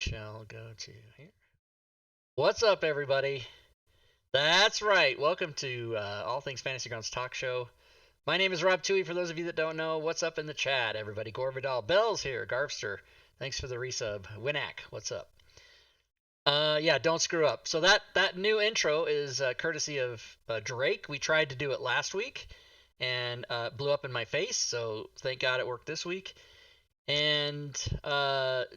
shall go to here. What's up, everybody? That's right. Welcome to All Things Fantasy Grounds Talk Show. My name is Rob Twohy. For those of you that don't know, what's up in the chat, everybody? Gore Vidal, Bell's here, Garfster. Thanks for the resub. Winak, what's up? Yeah, don't screw up. So that new intro is courtesy of Drake. We tried to do it last week and blew up in my face. So thank God it worked this week. And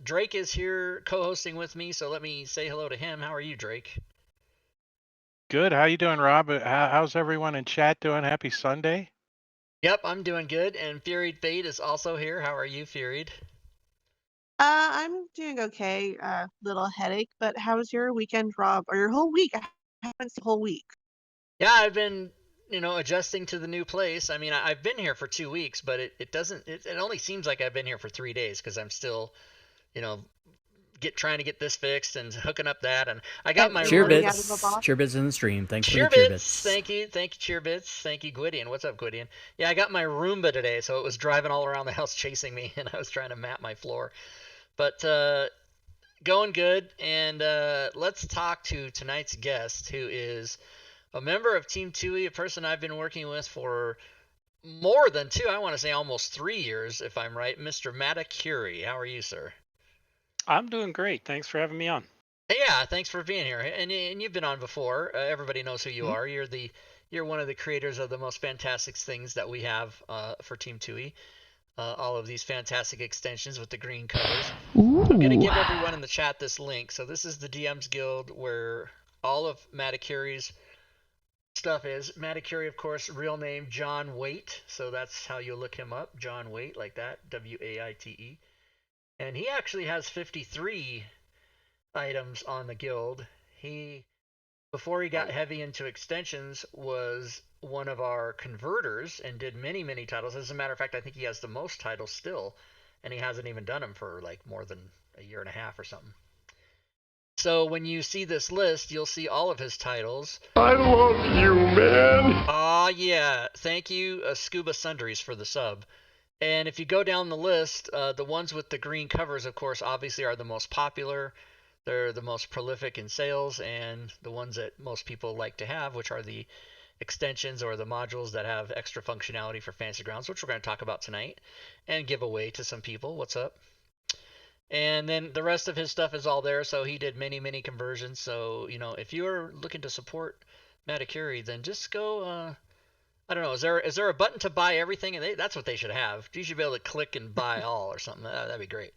Drake is here co-hosting with me, so let me say hello to him. How are you, Drake? Good. How you doing, Rob? How's everyone in chat doing? Happy Sunday. Yep, I'm doing good. And Furied Fate is also here. How are you, Furied? I'm doing okay. Little headache, but how was your weekend, Rob? Or your whole week? I haven't seen the whole week. Yeah, I've been, adjusting to the new place. I mean, I've been here for 2 weeks, but it only seems like I've been here for 3 days because I'm still, trying to get this fixed and hooking up that. And I got my Cheerbits in the stream. Thanks for the cheerbits. Thank you, Cheerbits. Thank you, Gwydion. What's up, Gwydion? Yeah, I got my Roomba today, so it was driving all around the house chasing me, and I was trying to map my floor. But going good, and let's talk to tonight's guest, who is a member of Team Twohy, a person I've been working with for more than I want to say almost 3 years, if I'm right, Mr. Mattekure. How are you, sir? I'm doing great. Thanks for having me on. Yeah, thanks for being here. And you've been on before. Everybody knows who you are. You're one of the creators of the most fantastic things that we have for Team Twohy. All of these fantastic extensions with the green covers. Ooh. I'm going to give everyone in the chat this link. So this is the DM's Guild where all of Mattekure's stuff is. Mattekure, of course, real name John Waite. So that's how you look him up. John Waite, like that. W-A-I-T-E. And he actually has 53 items on the guild. He, before he got heavy into extensions, was one of our converters and did many, many titles. As a matter of fact, I think he has the most titles still, and he hasn't even done them for like more than a year and a half or something. So when you see this list, you'll see all of his titles. I love you, man. Aw, yeah. Thank you, Scuba Sundries, for the sub. And if you go down the list, the ones with the green covers, of course, obviously are the most popular. They're the most prolific in sales, and the ones that most people like to have, which are the extensions or the modules that have extra functionality for Fantasy Grounds, which we're going to talk about tonight and give away to some people. What's up? And then the rest of his stuff is all there, so he did many, many conversions. So, if you're looking to support Mattekure, then just go... I don't know. Is there a button to buy everything? And that's what they should have. You should be able to click and buy all or something. That'd be great.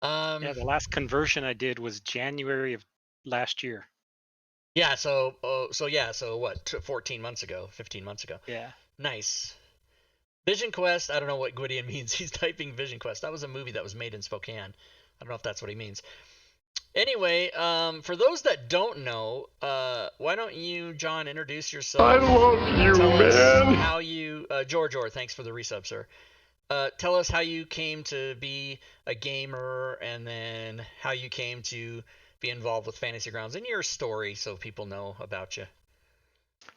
Yeah, the last conversion I did was January of last year. Yeah. So what? 14 months ago, 15 months ago. Yeah. Nice. Vision Quest. I don't know what Gwydion means. He's typing Vision Quest. That was a movie that was made in Spokane. I don't know if that's what he means. Anyway, for those that don't know, why don't you, John, introduce yourself? I love you, tell man. Us how you, George, thanks for the resub, sir. Tell us how you came to be a gamer, and then how you came to be involved with Fantasy Grounds, and your story, so people know about you.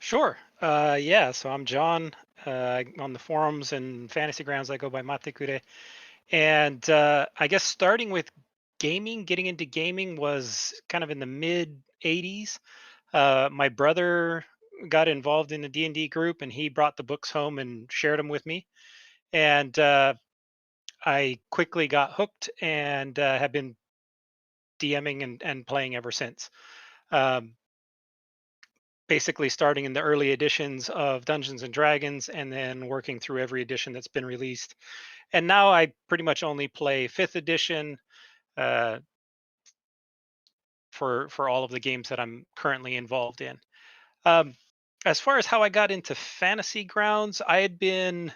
Sure. Yeah. So I'm John. On the forums and Fantasy Grounds, I go by Mattekure, and I guess starting with getting into gaming was kind of in the mid 80s. My brother got involved in the D&D group, and he brought the books home and shared them with me. And I quickly got hooked and have been DMing and playing ever since. Basically starting in the early editions of Dungeons and Dragons and then working through every edition that's been released. And now I pretty much only play 5th edition, for all of the games that I'm currently involved in. As far as how I got into Fantasy Grounds, I had been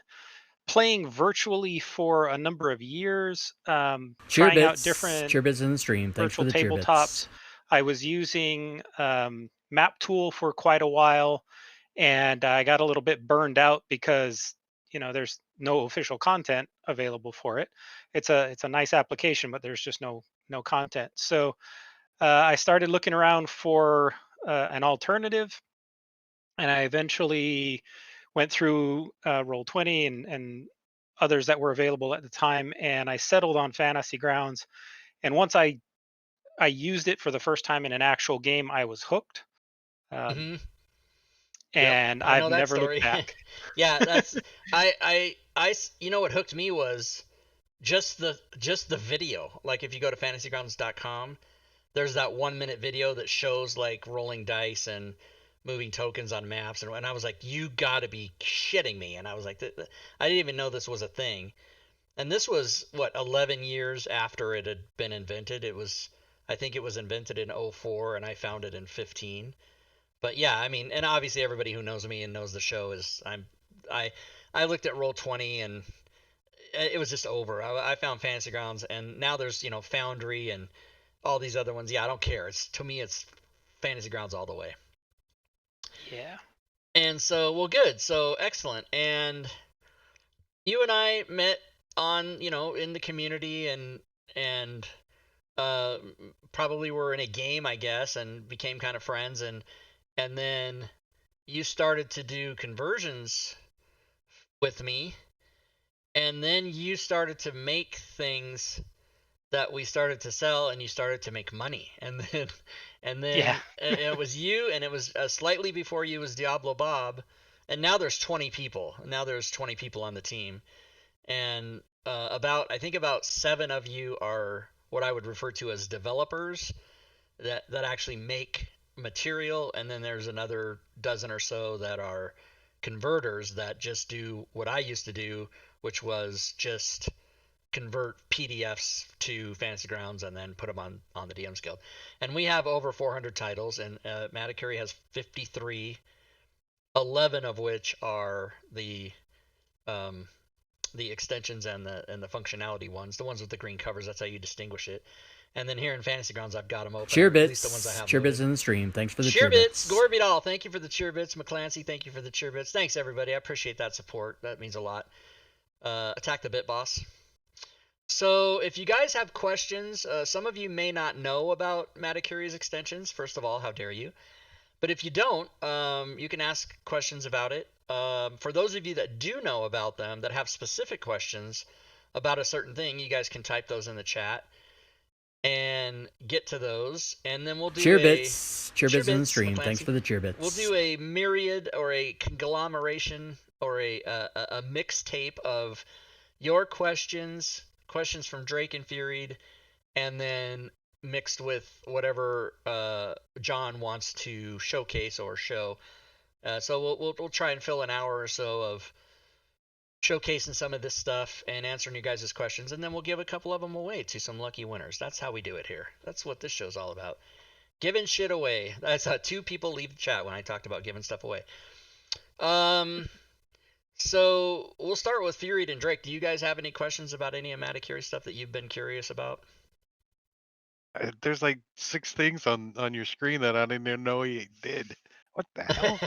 playing virtually for a number of years, trying out different cheerbits in the stream. Thanks virtual for the tabletops. I was using Map Tool for quite a while, and I got a little bit burned out because there's no official content available for it. It's a nice application, but there's just no content. So I started looking around for an alternative, and I eventually went through Roll20 and others that were available at the time, and I settled on Fantasy Grounds. And once I I used it for the first time in an actual game, I was hooked. hmm And I I've know that never looked story. back. Yeah, that's you know what hooked me was just the video. Like if you go to fantasygrounds.com, there's that 1 minute video that shows like rolling dice and moving tokens on maps, and I was like, you gotta be shitting me. And I was like, I didn't even know this was a thing. And this was what 11 years after it had been invented. I think it was invented in 04 and I found it in 15. But yeah, I mean, and obviously everybody who knows me and knows the show is I I looked at Roll20 and it was just over. I found Fantasy Grounds, and now there's Foundry and all these other ones. Yeah, I don't care. To me it's Fantasy Grounds all the way. Yeah. And so, well, good. So excellent. And you and I met on in the community, and uh probably were in a game, I guess, and became kind of friends, and then you started to do conversions with me, and then you started to make things that we started to sell, and you started to make money, and then Yeah. it was you, and it was slightly before you was Diablo Bob, and now there's 20 people. Now there's 20 people on the team, and I think about 7 of you are what I would refer to as developers that actually make material, and then there's another dozen or so that are converters that just do what I used to do, which was just convert PDFs to Fantasy Grounds and then put them on the DM's Guild. And we have over 400 titles, and Mattekure has 53, 11 of which are the extensions and the functionality ones, the ones with the green covers. That's how you distinguish it. And then here in Fantasy Grounds, I've got them open. Cheer At least the ones I bits. have Cheer bits loaded. in the stream. Thanks for the cheer cheer bits. Gorbidal, thank you for the cheer bits. McClancy, thank you for the cheer bits. Thanks everybody. I appreciate that support. That means a lot. Attack the Bit Boss. So if you guys have questions, some of you may not know about Mattekure's extensions. First of all, how dare you? But if you don't, you can ask questions about it. For those of you that do know about them, that have specific questions about a certain thing, you guys can type those in the chat and get to those, and then we'll do cheer bits in the stream. McClancy. Thanks for the cheer bits. We'll do a myriad or a conglomeration or a mixtape of your questions from Drake and Furied, and then mixed with whatever John wants to showcase or show. So we'll try and fill an hour or so of showcasing some of this stuff and answering you guys' questions, and then we'll give a couple of them away to some lucky winners. That's how we do it here. That's what this show's all about. Giving shit away. That's how 2 people leave the chat when I talked about giving stuff away. So we'll start with Furied and Drake. Do you guys have any questions about any of Mattekure stuff that you've been curious about? There's like 6 things on your screen that I didn't even know he did. What the hell?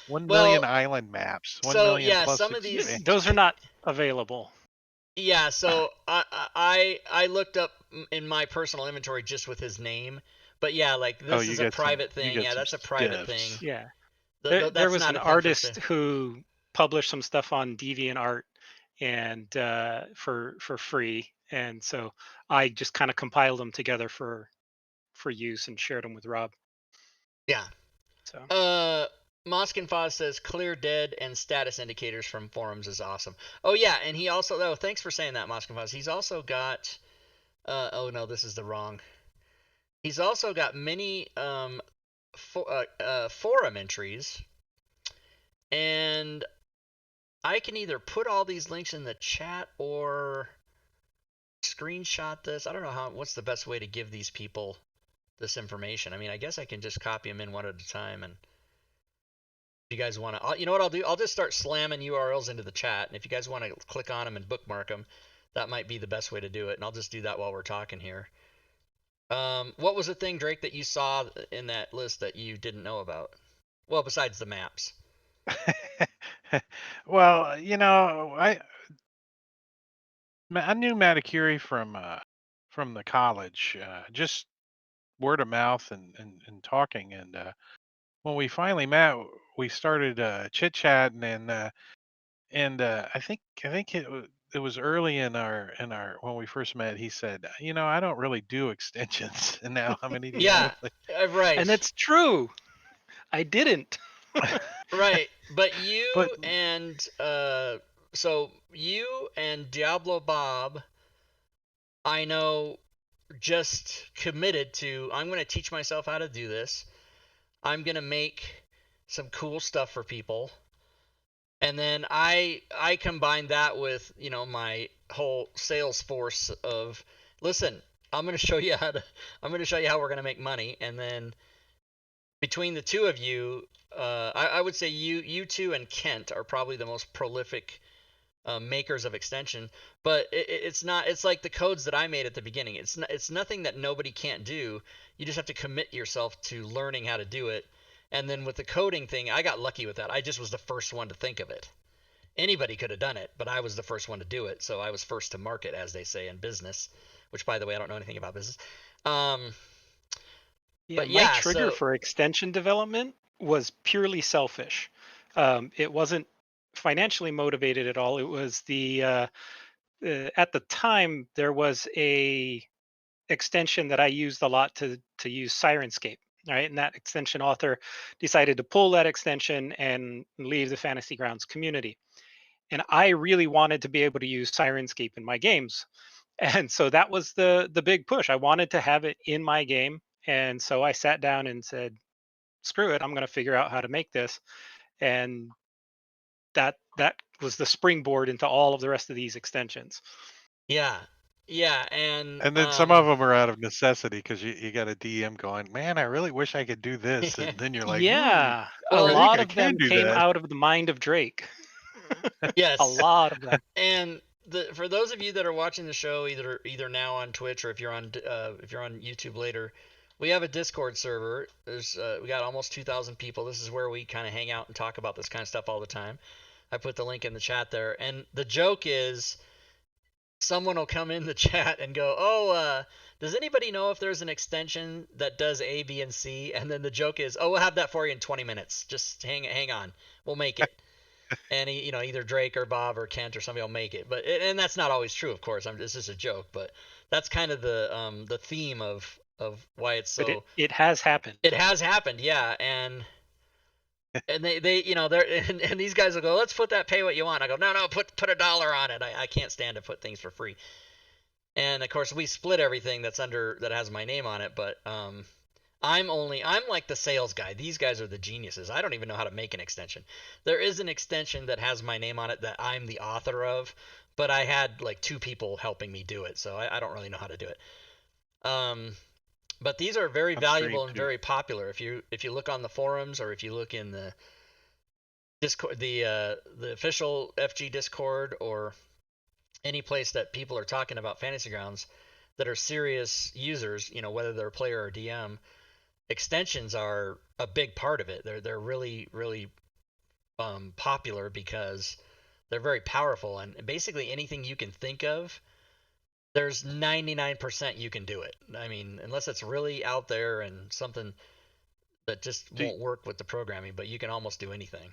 1 million island maps. 1 million plus some of these Those are not available. Yeah, so I looked up in my personal inventory just with his name, but yeah, like this is a private thing. Yeah, that's a private thing. Yeah. That's There was not an a thing for artist who published some stuff on DeviantArt and for free, and so I just kind of compiled them together for use and shared them with Rob. Yeah. So Moskin Foz says clear dead and status indicators from forums is awesome. Oh yeah, and he also thanks for saying that, Moskin Foz. He's also got oh no, this is the wrong. He's also got many forum entries, and I can either put all these links in the chat or screenshot this. I don't know what's the best way to give these people this information. I mean, I guess I can just copy them in one at a time, and if you guys want to, you know what I'll do? I'll just start slamming URLs into the chat, and if you guys want to click on them and bookmark them, that might be the best way to do it, and I'll just do that while we're talking here. What was the thing, Drake, that you saw in that list that you didn't know about? Well, besides the maps. Well, I knew Mattekure from the college, just word of mouth and talking. And when we finally met, we started chit chatting, and I think it was early in our when we first met. He said, I don't really do extensions, and now I'm an idiot. Yeah, right. And that's true. I didn't. Right, but you But and so you and Diablo Bob, I know, just committed to, I'm going to teach myself how to do this. I'm going to make some cool stuff for people. And then I combine that with, my whole sales force of, listen, I'm going to show you how we're going to make money. And then between the two of you, I would say you two and Kent are probably the most prolific makers of extension. But it's not. It's like the codes that I made at the beginning. It's nothing that nobody can't do. You just have to commit yourself to learning how to do it. And then with the coding thing, I got lucky with that. I just was the first one to think of it. Anybody could have done it, but I was the first one to do it. So I was first to market, as they say in business. Which, by the way, I don't know anything about business. Yeah, But my yeah, trigger so for extension development was purely selfish. It wasn't financially motivated at all. It was at the time there was a extension that I used a lot to use Sirenscape, right? And that extension author decided to pull that extension and leave the Fantasy Grounds community. And I really wanted to be able to use Sirenscape in my games. And so that was the big push. I wanted to have it in my game. And so I sat down and said, screw it, I'm going to figure out how to make this. And that was the springboard into all of the rest of these extensions. yeah, yeah, and and then some of them are out of necessity because you got a DM going, man, I really wish I could do this, and then you're like, Yeah, a Well, I think lot I of can them do came that. out of the mind of Drake. yes, A lot of them. and for those of you that are watching the show, either now on Twitch or if you're on YouTube later, we have a Discord server. We got almost 2,000 people. This is where we kind of hang out and talk about this kind of stuff all the time. I put the link in the chat there, and the joke is, someone will come in the chat and go, "Oh, does anybody know if there's an extension that does A, B, and C?" And then the joke is, "Oh, we'll have that for you in 20 minutes. Just hang on, we'll make it." And either Drake or Bob or Kent or somebody will make it. And that's not always true, of course. This is a joke, but that's kind of the theme of why it's But so. it has happened. It has happened, yeah, and they they're and these guys will go, "Let's put that pay what you want." I go, "No, put $1 on it. I can't stand to put things for free." And of course we split everything that has my name on it, but I'm like the sales guy. These guys are the geniuses. I don't even know how to make an extension. There is an extension that has my name on it that I'm the author of, but I had like 2 people helping me do it, so I don't really know how to do it. But these are very valuable and very popular. If you look on the forums, or if you look in the Discord, the official FG Discord, or any place that people are talking about Fantasy Grounds that are serious users, whether they're a player or DM, extensions are a big part of it. They're really popular because they're very powerful, and basically anything you can think of, there's 99% you can do it. I mean, unless it's really out there and something that just won't work with the programming, but you can almost do anything.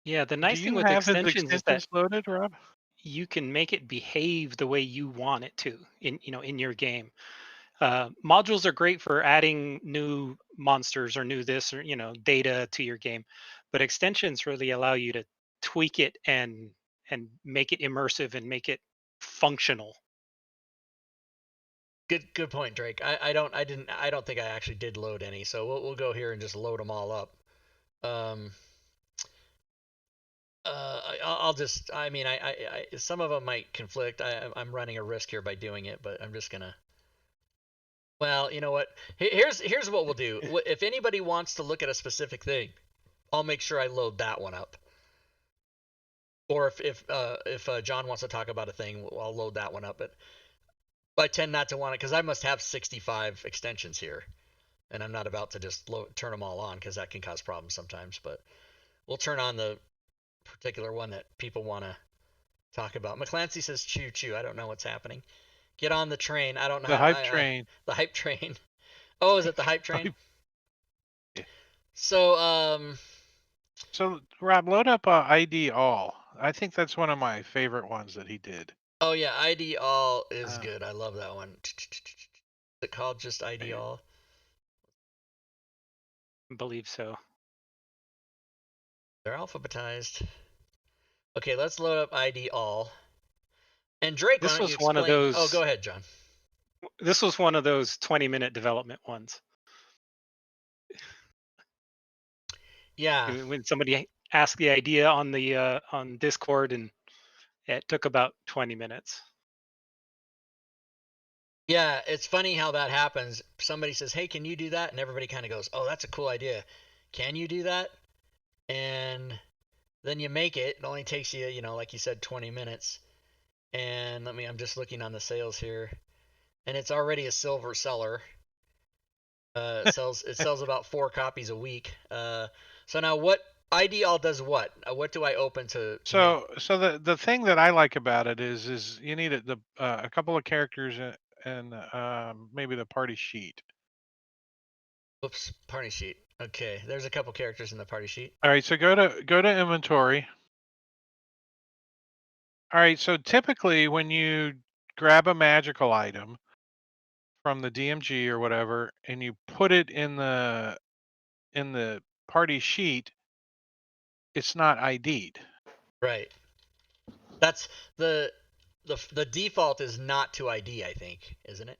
Yeah, the nice thing Do you with have his extensions is that extensions loaded, Rob? you can make it behave the way you want it to in your game. Modules are great for adding new monsters or new this or data to your game, but extensions really allow you to tweak it and make it immersive and make it functional. Good point, Drake. I don't think I actually did load any, so we'll go here and just load them all up. I'll just, I mean, I some of them might conflict. I'm running a risk here by doing it, but I'm just gonna. Well, you know what? Here's what we'll do. If anybody wants to look at a specific thing, I'll make sure I load that one up. Or if John wants to talk about a thing, I'll load that one up. But I tend not to want it because I must have 65 extensions here, and I'm not about to just turn them all on because that can cause problems sometimes. But we'll turn on the particular one that people want to talk about. McClancy says choo choo. I don't know what's happening. Get on the train. I don't know. The hype train. The hype train. Oh, is it the hype train? Yeah. So So Rob, load up ID all. I think that's one of my favorite ones that he did. Oh yeah, ID all is Uh, good. I love that one. Is it called just ID all? I believe so. They're alphabetized. Okay, let's load up ID all. And Drake, why This don't you was one of explain? Oh, go those. ahead, John. This was one of those 20-minute development ones. Yeah, When somebody asked the idea on Discord, and it took about 20 minutes. yeah. It's funny how that happens. Somebody says, "Hey, can you do that?" And everybody kind of goes, "Oh, that's a cool idea. Can you do that?" And then you make it. It only takes you, like you said, 20 minutes. And I'm just looking on the sales here, and it's already a silver seller. It sells about 4 copies a week. So now what ID all does what? What do I open to make? so the thing that I like about it is you need a couple of characters and maybe the party sheet. Oops, party sheet. Okay, there's a couple characters in the party sheet. All right, so go to inventory. All right, so typically when you grab a magical item from the DMG or whatever, and you put it in the party sheet, it's not ID'd. Right. That's the default is not to ID, I think, isn't it?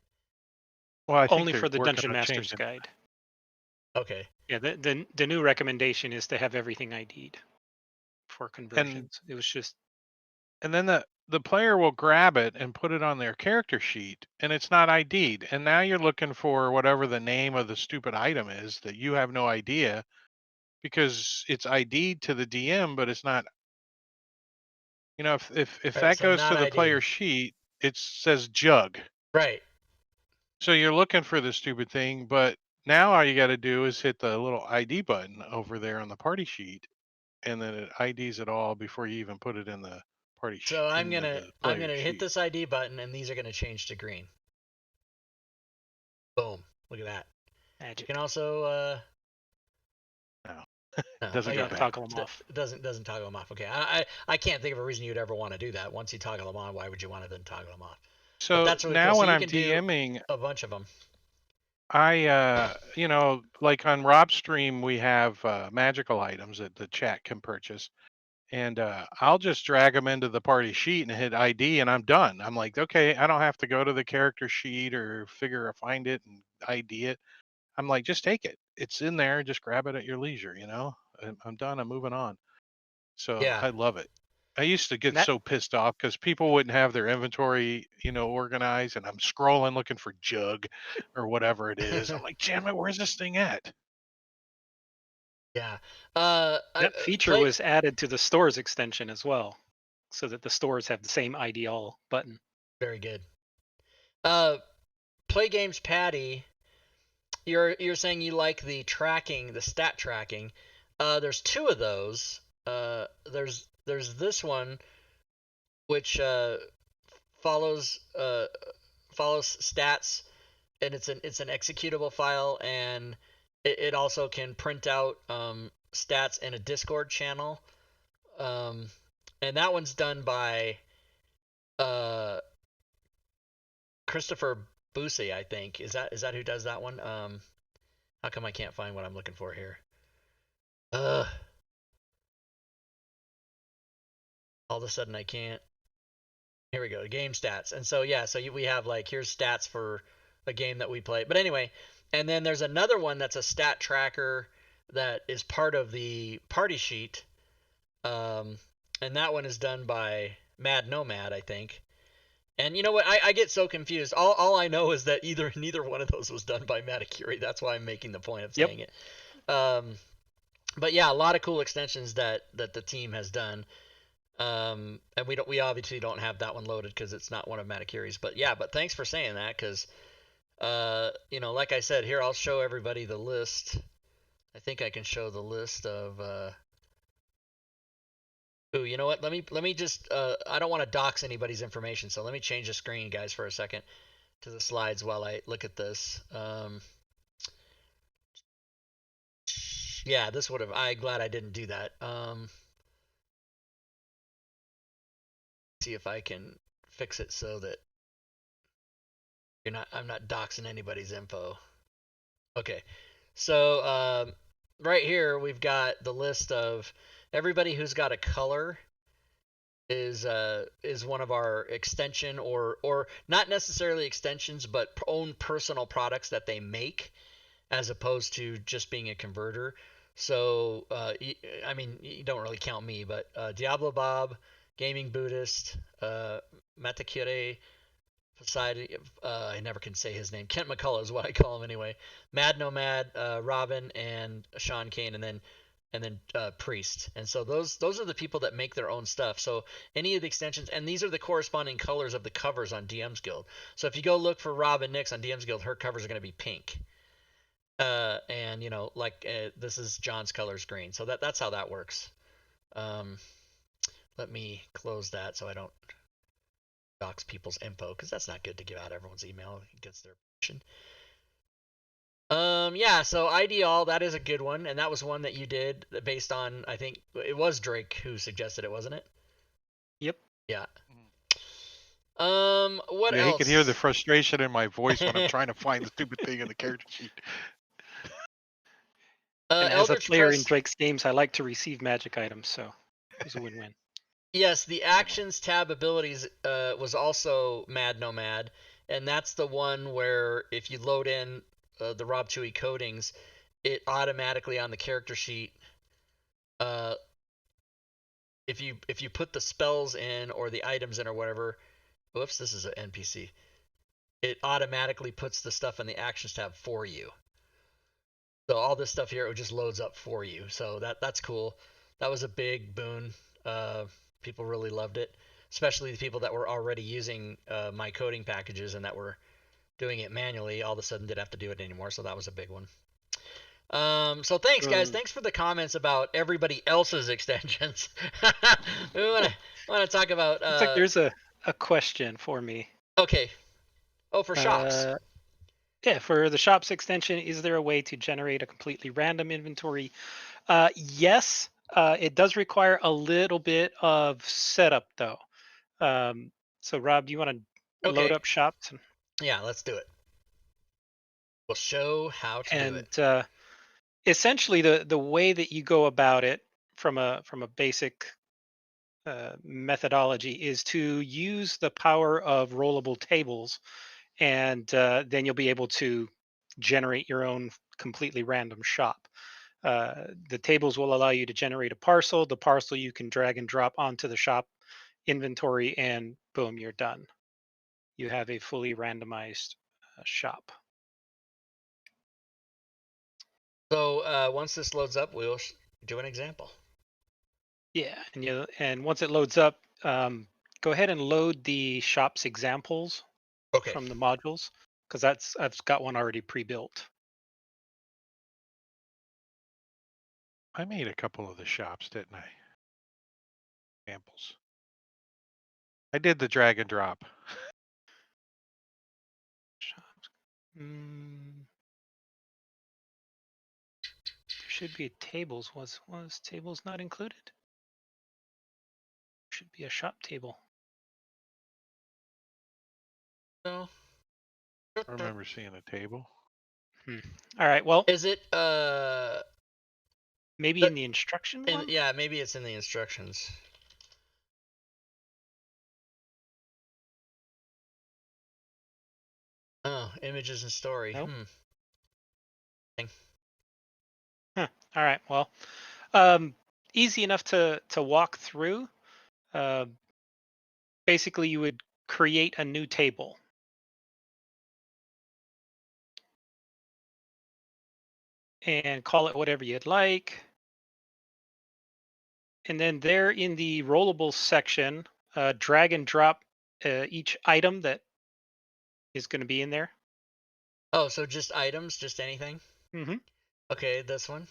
Well, I think Only they're for the working Dungeon on Master's changing. Guide. Okay. Yeah, the new recommendation is to have everything ID'd for And conversions. It was just and then the player will grab it and put it on their character sheet, and it's not ID'd. And now you're looking for whatever the name of the stupid item is that you have no idea because it's ID'd to the DM, but it's not. If Right. that So goes not to the ID. player sheet, it says jug. Right. So you're looking for the stupid thing, but now all you got to do is hit the little ID button over there on the party sheet, and then it IDs it all before you even put it in the So I'm in gonna the I'm player gonna hit sheet. this ID button, and these are gonna change to green. Boom. Look at that. You magic. can also No, no. doesn't Oh go yeah, Not back. toggle them off. doesn't toggle them off. Okay. I can't think of a reason you'd ever want to do that. Once you toggle them on, why would you want to then toggle them off? But So that's really cool. now So when you I'm can do DMing, a bunch of them. like on Rob's stream, we have magical items that the chat can purchase. And I'll just drag them into the party sheet and hit ID, and I'm done. I'm like, okay, I don't have to go to the character sheet or find it and ID it. I'm like, just take it. It's in there. Just grab it at your leisure. I'm done. I'm moving on. So Yeah. I love it. I used to And get that so pissed off because people wouldn't have their inventory, organized, and I'm scrolling looking for jug or whatever it is. I'm like, damn it, where's this thing at? Yeah. that feature Play. was added to the stores extension as well, so that the stores have the same ID all button. Very good. Uh, Play games, Patty. You're saying you like the tracking, the stat tracking. There's 2 of those. There's this one which follows follows stats, and it's an executable file, and it also can print out stats in a Discord channel. Um, and that one's done by uh, Christopher Busey, I think. Is that who does that one? How come I can't find what I'm looking for here? Ugh. All of a sudden I can't. Here we go, game stats. And so yeah, so we have like here's stats for a game that we play. But anyway, and then there's another one that's a stat tracker that is part of the party sheet. And that one is done by Mad Nomad, I think. And you know what? I get so confused. All I know is that neither one of those was done by Mattekure. That's why I'm making the point of Yep. saying it. But yeah, a lot of cool extensions that the team has done. And we obviously don't have that one loaded because it's not one of Mattekure's. But yeah, but thanks for saying that because like I said, here I'll show everybody the list. I think I can show the list of. Ooh, you know what? Let me just. I don't want to dox anybody's information, so let me change the screen, guys, for a second to the slides while I look at this. Yeah, this would have. I'm glad I didn't do that. see if I can fix it so that I'm not doxing anybody's info. Okay, so right here we've got the list of everybody who's got a color is one of our extension or not necessarily extensions, but own personal products that they make, as opposed to just being a converter. So I mean, you don't really count me, but Diablo Bob, Gaming Buddhist, Mattekure, Poseidon, I never can say his name. Kent McCullough is what I call him anyway. Mad Nomad, Robin, and Sean Kane, and then Priest. And so those are the people that make their own stuff. So any of the extensions, and these are the corresponding colors of the covers on DM's Guild. So if you go look for Robin Nix on DM's Guild, her covers are going to be pink. And this is John's colors green. So that's how that works. Let me close that so I don't dox people's info, because that's not good to give out everyone's email against their permission. Yeah, so Ideal, that is a good one, and that was one that you did based on, I think it was Drake who suggested it, wasn't it? Yep. Yeah. What else? He could hear the frustration in my voice when I'm trying to find the stupid thing in the character sheet. And as a Eldritch player Press... in Drake's games, I like to receive magic items, so it's a win-win. Yes, the Actions tab abilities was also Mad Nomad, and that's the one where if you load in the Rob Twohy codings, it automatically on the character sheet, if you put the spells in or the items in or whatever, whoops, this is an NPC, it automatically puts the stuff in the Actions tab for you. So all this stuff here, it just loads up for you. So that's cool. That was a big boon. People really loved it, especially the people that were already using my coding packages and that were doing it manually. All of a sudden didn't have to do it anymore. So that was a big one. So thanks, guys. Thanks for the comments about everybody else's extensions. We want to talk about. Looks like there's a question for me. Okay. Oh, for shops. Yeah, for the shops extension, is there a way to generate a completely random inventory? Yes, it does require a little bit of setup though. So Rob, do you want to load up shops? Yeah, let's do it. We'll show how to do it. And essentially, the way that you go about it from a basic methodology is to use the power of rollable tables, and then you'll be able to generate your own completely random shop. The tables will allow you to generate a parcel. The parcel you can drag and drop onto the shop inventory, and boom, you're done. You have a fully randomized shop. So once this loads up, we'll do an example. Yeah, and once it loads up, go ahead and load the shop's examples from the modules, because I've got one already pre-built. I made a couple of the shops, didn't I? Examples. I did the drag and drop. Shops. There should be tables. Was tables not included? Should be a shop table. No. I remember seeing a table. All right. Well, is it maybe in the instruction one? Yeah, maybe it's in the instructions. Oh, images and story. Nope. All right. Well, easy enough to walk through. Basically, you would create a new table. And call it whatever you'd like. And then there in the rollable section, drag and drop each item that is going to be in there. Oh, so just items, just anything? Mm-hmm. Okay, this one.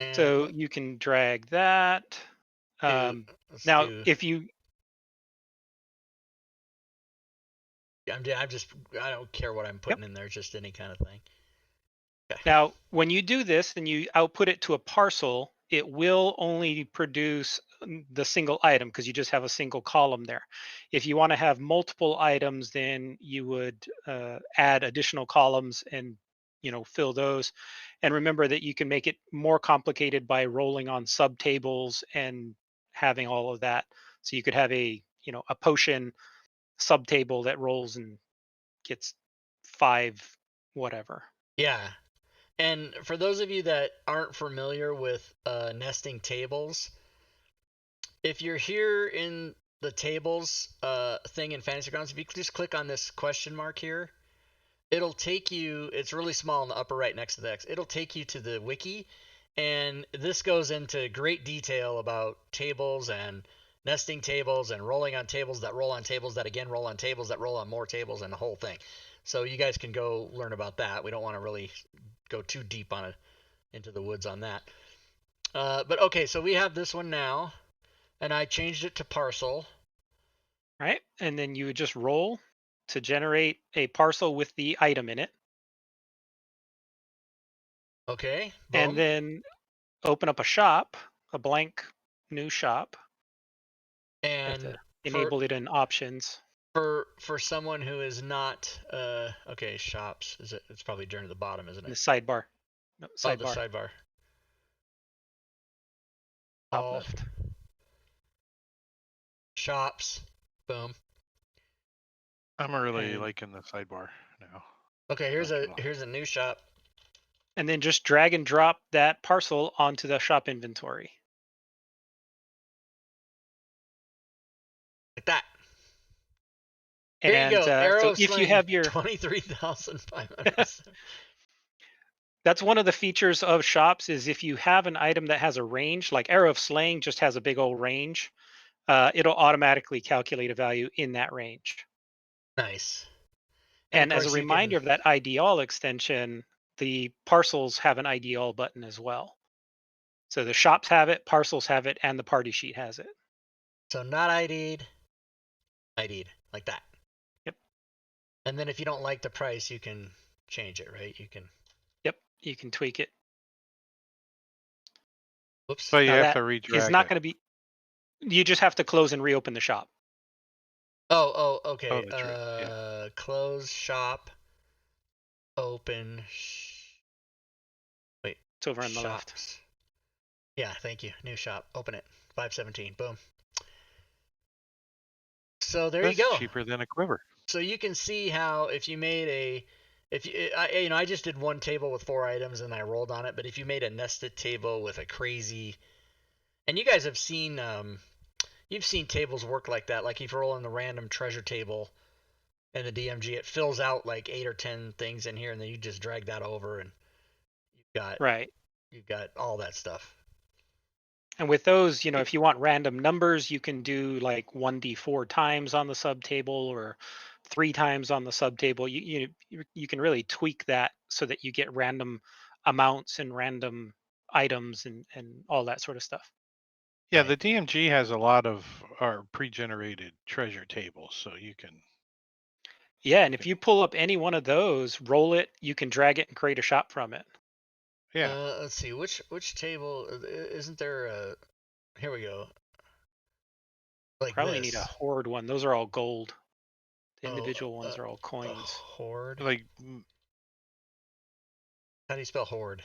And so you can drag that. Now, if you... I don't care what I'm putting in there, just any kind of thing. Okay. Now, when you do this and you output it to a parcel, it will only produce the single item because you just have a single column there. If you want to have multiple items, then you would add additional columns and fill those. And remember that you can make it more complicated by rolling on subtables and having all of that. So you could have a potion subtable that rolls and gets 5 whatever. Yeah. And for those of you that aren't familiar with nesting tables, if you're here in the tables thing in Fantasy Grounds, if you just click on this question mark here, it'll take you, it's really small in the upper right next to the X, it'll take you to the wiki, and this goes into great detail about tables and nesting tables and rolling on tables that roll on tables that again roll on tables that roll on more tables and the whole thing. So you guys can go learn about that. We don't want to really go too deep on it into the woods on that. But okay, so we have this one now, and I changed it to parcel. Right, and then you would just roll to generate a parcel with the item in it. Okay, boom. And then open up a shop, a blank new shop. And enable it in options. For someone who is not okay, shops, is it? It's probably during the bottom, isn't it? The sidebar. No, sidebar. Oh, the sidebar. Top left. Shops. Boom. I'm really liking the sidebar now. Okay, here's a new shop. And then just drag and drop that parcel onto the shop inventory. Like that. And there you go. Arrow so if you have your 23,500. That's one of the features of shops is if you have an item that has a range, like Arrow of Slaying just has a big old range, it'll automatically calculate a value in that range. Nice. And as a reminder of that ID All extension, the parcels have an ID All button as well. So the shops have it, parcels have it, and the party sheet has it. So not ID'd, like that. Yep. And then if you don't like the price, you can change it, right? You can. Yep, you can tweak it. Whoops. So you have to redrag It's not going to be. You just have to close and reopen the shop. Oh, okay. Oh, that's right. Yeah. Close shop. Open. Wait. It's over on the left. Yeah, thank you. New shop. Open it. 517. Boom. So there That's you go. Cheaper than a quiver. So you can see how if you made I just did one table with 4 items and I rolled on it, but if you made a nested table with a crazy, and you guys have seen you've seen tables work like that. Like if you roll in the random treasure table in the DMG, it fills out like 8 or 10 things in here, and then you just drag that over, and you've got all that stuff. And with those, if you want random numbers, you can do like 1d4 times on the subtable or 3 times on the subtable. You can really tweak that so that you get random amounts and random items and all that sort of stuff. Yeah, the DMG has a lot of our pre-generated treasure tables, so you can. Yeah, and if you pull up any one of those, roll it, you can drag it and create a shop from it. Yeah. Let's see, which table isn't there? Here we go. Like probably need a horde one. Those are all gold. The individual ones are all coins. Horde. Like. How do you spell horde?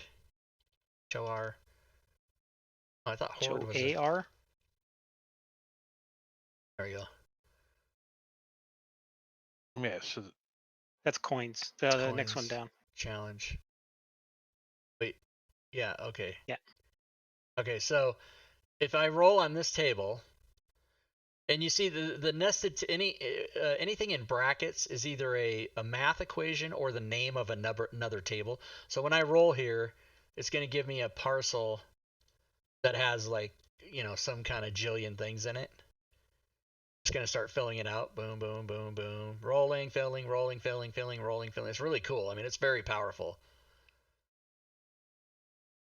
H-O-R. Oh, I thought horde was A-R. There you go. Yeah, so that's coins. The next one down. Challenge. Wait. Yeah. Okay. Yeah. Okay. So if I roll on this table, and you see the nested anything in brackets is either a math equation or the name of another table. So when I roll here, it's going to give me a parcel that has like some kind of jillion things in it. It's going to start filling it out. Boom, boom, boom, boom. Rolling, filling, rolling, filling, filling, rolling, filling. It's really cool. I mean, it's very powerful.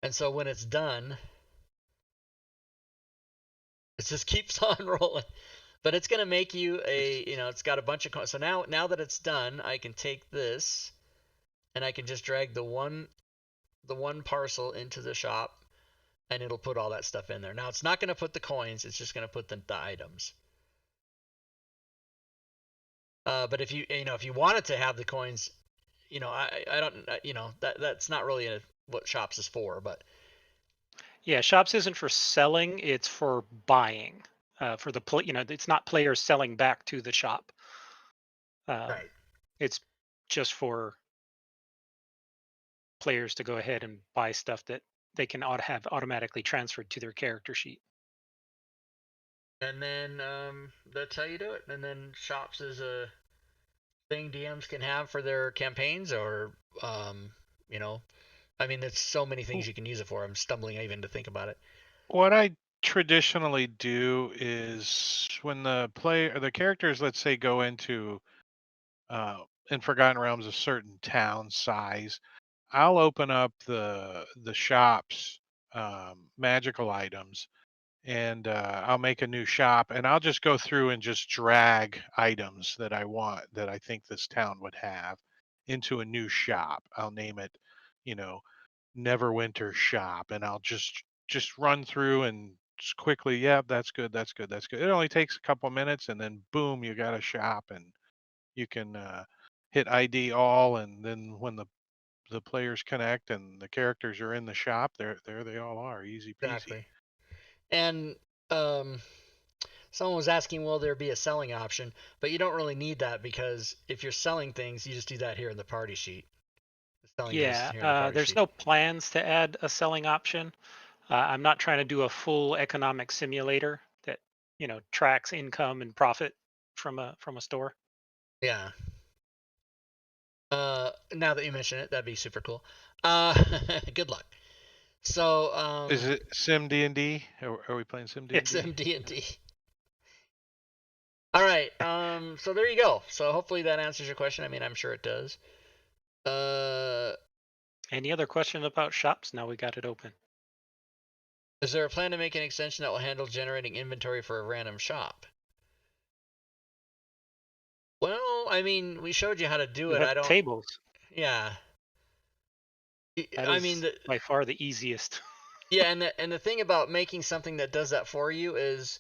And so when it's done, it just keeps on rolling. But it's going to make you it's got a bunch of... So now that it's done, I can take this and I can just drag the one parcel into the shop. and it'll put all that stuff in there. Now it's not going to put the coins; it's just going to put the items. But if you wanted to have the coins, I don't, that's not really what Shops is for. But Yeah, Shops isn't for selling; it's for buying. For the it's not players selling back to the shop. right. It's just for players to go ahead and buy stuff that they can have automatically transferred to their character sheet. And then that's how you do it. And then Shops is a thing DMs can have for their campaigns, or I mean, there's so many things you can use it for. I'm stumbling even to think about it. What I traditionally do is when the characters, let's say, go into in Forgotten Realms a certain town size, I'll open up the shop's magical items, and I'll make a new shop, and I'll just go through and just drag items that I want, that I think this town would have, into a new shop. I'll name it, you know, Neverwinter Shop, and I'll just run through and just quickly, yeah, that's good, that's good, that's good. It only takes a couple minutes, and then boom, you got a shop, and you can hit ID all, and then when the players connect and the characters are in the shop, there they all are, easy peasy. Exactly. And someone was asking, will there be a selling option? But you don't really need that, because if you're selling things, you just do that here in the party sheet. The selling goes here in the party There's sheet. no plans to add a selling option. I'm not trying to do a full economic simulator that tracks income and profit from a store. Yeah. Now that you mention it, that'd be super cool. Good luck. So Is it Sim D&D? Are we playing Sim D&D? it's MD&D. All right. So there you go. So hopefully that answers your question. I mean, I'm sure it does. Any other question about Shops? Now we got it open. Is there a plan to make an extension that will handle generating inventory for a random shop? Well, I mean, we showed you how to do We it. have I don't. tables. Yeah. That I is mean, by far the easiest. yeah, and the thing about making something that does that for you is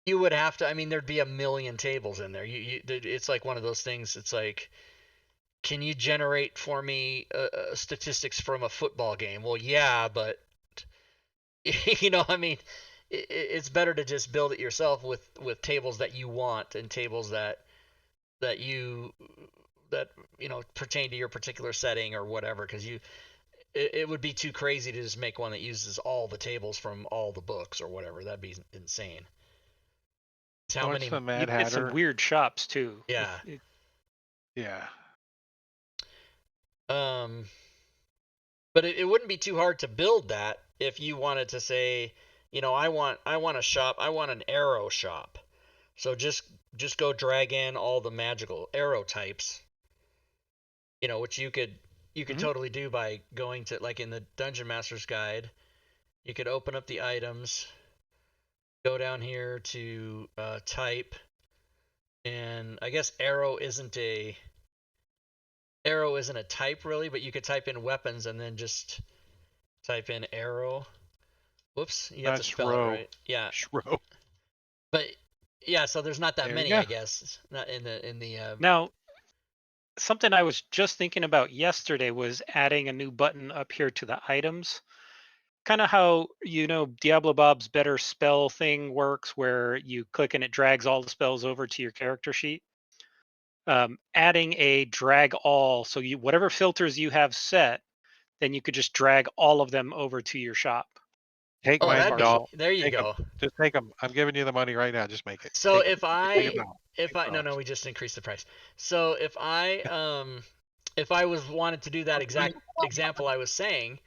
you would have to. I mean, there'd be a million tables in there. It's like one of those things. It's like, can you generate for me statistics from a football game? Well, yeah, but I mean, it's better to just build it yourself with tables that you want, and tables that pertain to your particular setting or whatever, because it would be too crazy to just make one that uses all the tables from all the books or whatever. That'd be insane. It's how What's many? the You Mad get some Hatter? weird shops too. Yeah. Yeah. But it wouldn't be too hard to build that if you wanted to say, I want a shop, I want an arrow shop. So just go drag in all the magical arrow types, which you could totally do by going to, like, in the Dungeon Master's Guide. You could open up the items, go down here to type, and I guess arrow isn't a type really, but you could type in weapons and then just type in arrow. Whoops, you have to spell it right. Yeah. Shro. But yeah, so there's not that There you many, go. I guess. Not in the Now, something I was just thinking about yesterday was adding a new button up here to the items. Kind of how Diablo Bob's better spell thing works, where you click and it drags all the spells over to your character sheet. Adding a drag all, so whatever filters you have set, then you could just drag all of them over to your shop. Take Oh, my that'd be, doll. there you Take 'em. go. Just take them. I'm giving you the money right now. Just make it. So Take 'em. if Take I 'em out. no, we just increased the price. So if I was wanted to do that exact example I was saying,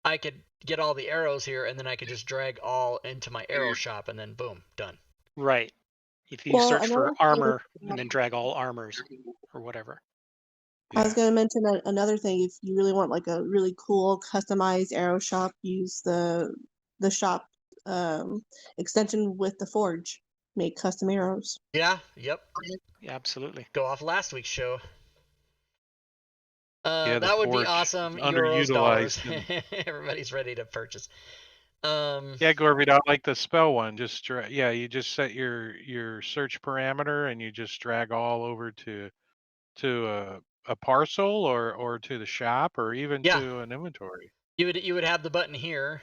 I could get all the arrows here, and then I could just drag all into my arrow shop, and then boom, done. Right. If you Well, search for another armor thing, and then drag all armors or whatever. I was Yeah. going to mention that another thing, if you really want like a really cool customized arrow shop, use the shop extension with the forge. Make custom arrows. Yeah, yep. Yeah, absolutely. Go off last week's show. Yeah, the That would be forge awesome. is Euros, dollars. underutilized. And, Everybody's ready to purchase. yeah, Gorby, I like the spell one. Just yeah, you just set your search parameter and you just drag all over to a parcel or to the shop or even Yeah, to an inventory. you would have the button here,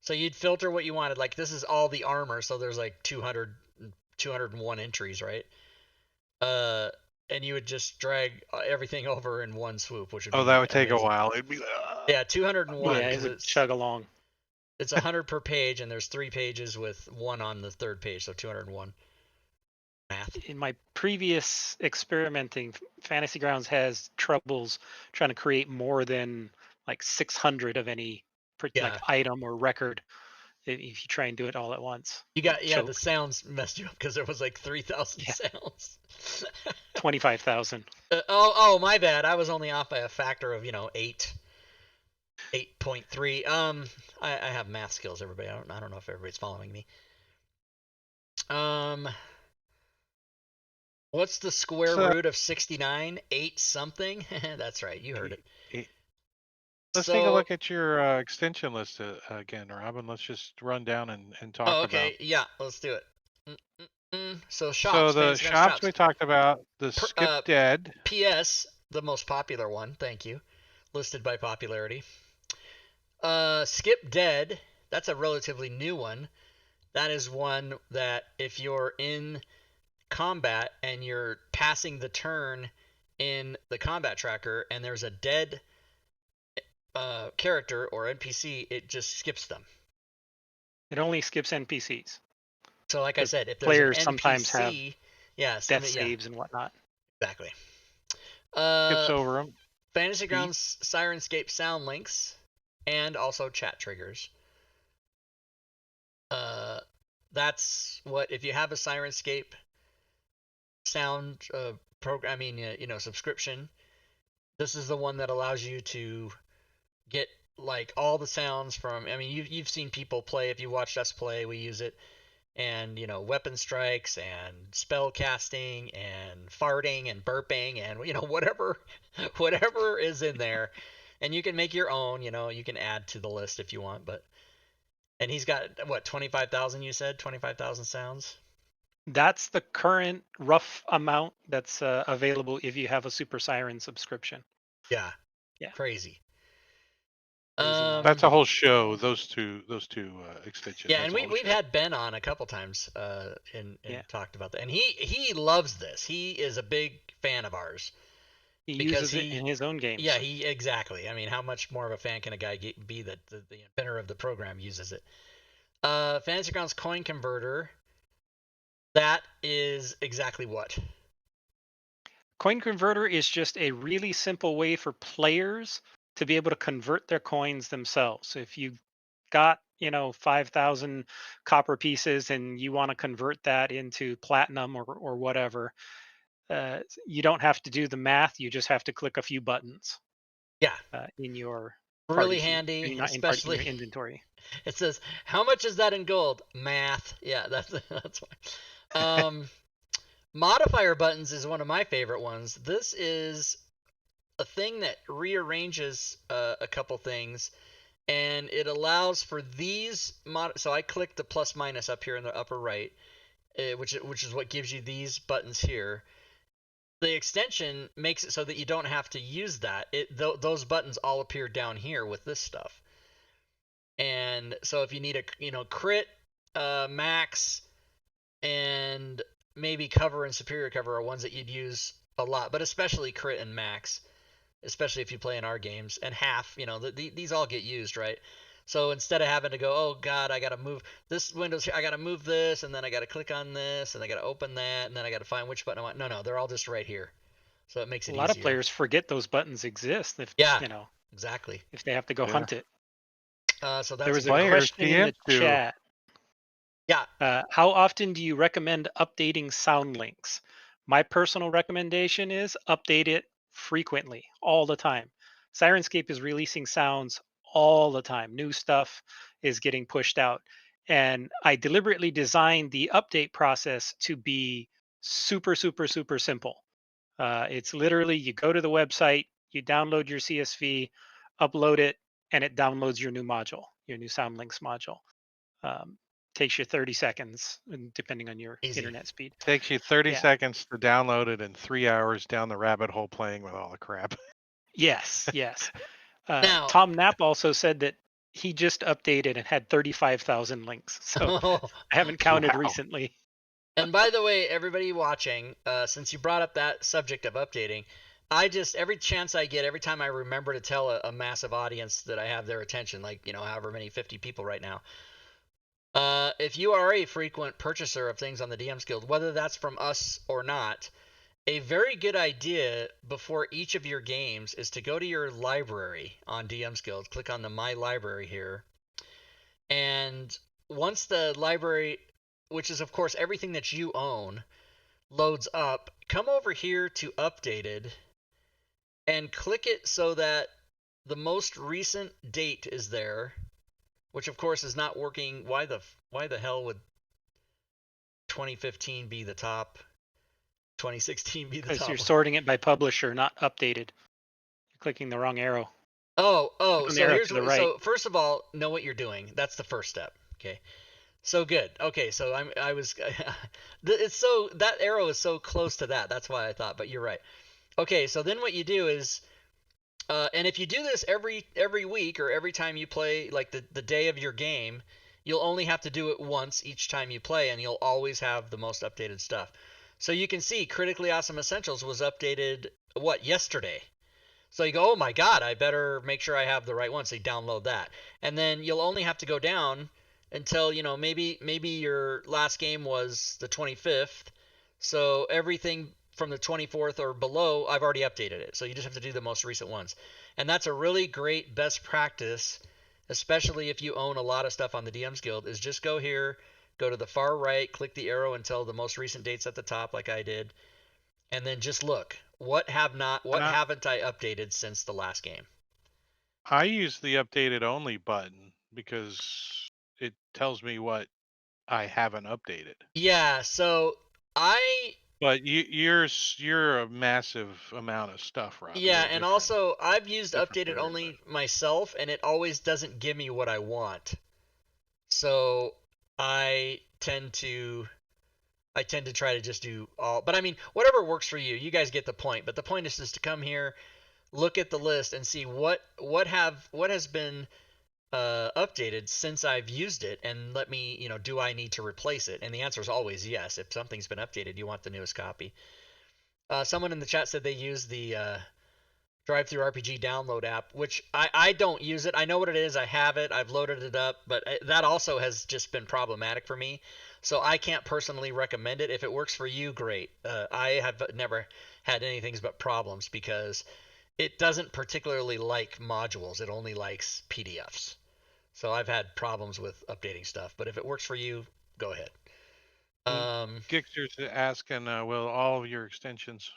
so you'd filter what you wanted. Like this is all the armor, so there's like 201 entries, right? And you would just drag everything over in one swoop, which would Oh, be that would take a amazing. while. It'd be Yeah, 201 Yeah, it because would chug along. it's 100 per page, and there's 3 pages with 1 on the 3rd page, so 201. Math. In my previous experimenting, Fantasy Grounds has troubles trying to create more than like 600 of any Yeah. like item or record if you try and do it all at once. You got Choke. the sounds messed you up because there was like 3,000 sounds. 25,000. Oh, my bad. I was only off by a factor of 8.3. I have math skills, everybody. I don't know if everybody's following me. What's the square root of 69? 8 something? That's right. You heard it. Let's take a look at your extension list again, Robin. Let's just run down and talk about. Okay, yeah, let's do it. So shops. So the shops we talked about, the Skip Dead. PS, the most popular one. Thank you. Listed by popularity. Skip Dead. That's a relatively new one. That is one that if you're in combat and you're passing the turn in the combat tracker and there's a dead character or NPC, it just skips them. It only skips NPCs. So like I said, if there's players an NPC, sometimes have death saves and whatnot. Exactly. Skips over them. Fantasy Grounds Sirenscape sound links and also chat triggers. That's what, if you have a Sirenscape sound subscription, this is the one that allows you to get like all the sounds from. I mean, you've seen people play. If you watched us play, we use it, and weapon strikes and spell casting and farting and burping and whatever is in there, and you can make your own. You can add to the list if you want, and he's got what, 25,000? You said 25,000 sounds. That's the current rough amount that's available if you have a Super Siren subscription. Yeah. Crazy. That's a whole show. Those two extensions. Yeah, and we've had Ben on a couple times and talked about that, and he loves this. He is a big fan of ours. He uses it in his own games. Yeah, exactly. I mean, how much more of a fan can a guy be that the inventor of the program uses it? Fantasy Grounds Coin Converter. That is exactly what? Coin Converter is just a really simple way for players to be able to convert their coins themselves. So if you got 5,000 copper pieces and you want to convert that into platinum or whatever, you don't have to do the math. You just have to click a few buttons. Yeah. In your really handy, especially in your inventory. It says, "How much is that in gold?" Math. Yeah, that's why. Modifier Buttons is one of my favorite ones. This is a thing that rearranges a couple things, and it allows for these so I click the plus minus up here in the upper right, which is what gives you these buttons here. The extension makes it so that you don't have to use that. Those buttons all appear down here with this stuff. And so if you need a crit, max, and maybe cover and superior cover are ones that you'd use a lot, but especially crit and max, especially if you play in our games, and half, these all get used, right? So instead of having to go, oh god, I gotta move this Windows here, I gotta move this, and then I gotta click on this, and I gotta open that, and then I gotta find which button I want. No, they're all just right here. So it makes it easier. A lot of players forget those buttons exist. Exactly. If they have to go hunt it. So that's there was a question in the chat. Yeah. How often do you recommend updating sound links? My personal recommendation is update it frequently, all the time. Sirenscape is releasing sounds all the time. New stuff is getting pushed out. And I deliberately designed the update process to be super, super, super simple. It's literally, you go to the website, You download your CSV, upload it, and it downloads your new module, your new SoundLinks module. Takes you 30 seconds, depending on your Easy. internet speed. Takes you 30 Yeah. seconds to download it and 3 hours down the rabbit hole playing with all the crap. Yes, yes. Now- Tom Knapp also said that he just updated and had 35,000 links. So I haven't counted Wow. recently. And by the way, everybody watching, since you brought up that subject of updating, every chance I get, every time I remember to tell a massive audience that I have their attention, like, however many 50 people right now, if you are a frequent purchaser of things on the DMs Guild, whether that's from us or not, a very good idea before each of your games is to go to your library on DMs Guild, click on the My Library here, and once the library, which is of course everything that you own, loads up, come over here to Updated and click it so that the most recent date is there, which of course is not working. Why the hell would 2015 be the top? 2016 be the Because top? you're sorting it by publisher, not updated. You're clicking the wrong arrow. Oh, on the so arrow here's to the what, right. so first of all, know what you're doing. That's the first step. Okay. So good. Okay, so it's so, that arrow is so close to that. That's why I thought, but you're right. Okay, so then what you do is, and if you do this every week or every time you play, like the day of your game, you'll only have to do it once each time you play, and you'll always have the most updated stuff. So you can see Critically Awesome Essentials was updated, yesterday. So you go, oh my God, I better make sure I have the right one. So you download that. And then you'll only have to go down until, maybe your last game was the 25th. So everything from the 24th or below, I've already updated it. So you just have to do the most recent ones. And that's a really great best practice, especially if you own a lot of stuff on the DMs Guild, is just go here, go to the far right, click the arrow until the most recent date's at the top like I did, and then just look. What haven't I updated since the last game? I use the updated only button because it tells me what I haven't updated. Yeah, so But you're a massive amount of stuff, Rob. yeah, You're and different. also I've used different updated player, only myself, and it always doesn't give me what I want. So I tend to try to just do all, but I mean, whatever works for you. You guys get the point. But the point is just to come here, look at the list, and see what has been updated since I've used it, and let me, do I need to replace it? And the answer is always yes. If something's been updated, you want the newest copy. Someone in the chat said they use the Drive-Thru RPG download app, which I don't use it. I know what it is. I have it. I've loaded it up, but that also has just been problematic for me. So I can't personally recommend it. If it works for you, great. I have never had anything but problems because it doesn't particularly like modules. It only likes PDFs. So I've had problems with updating stuff. But if it works for you, go ahead. Gixer's asking, will all of your extensions,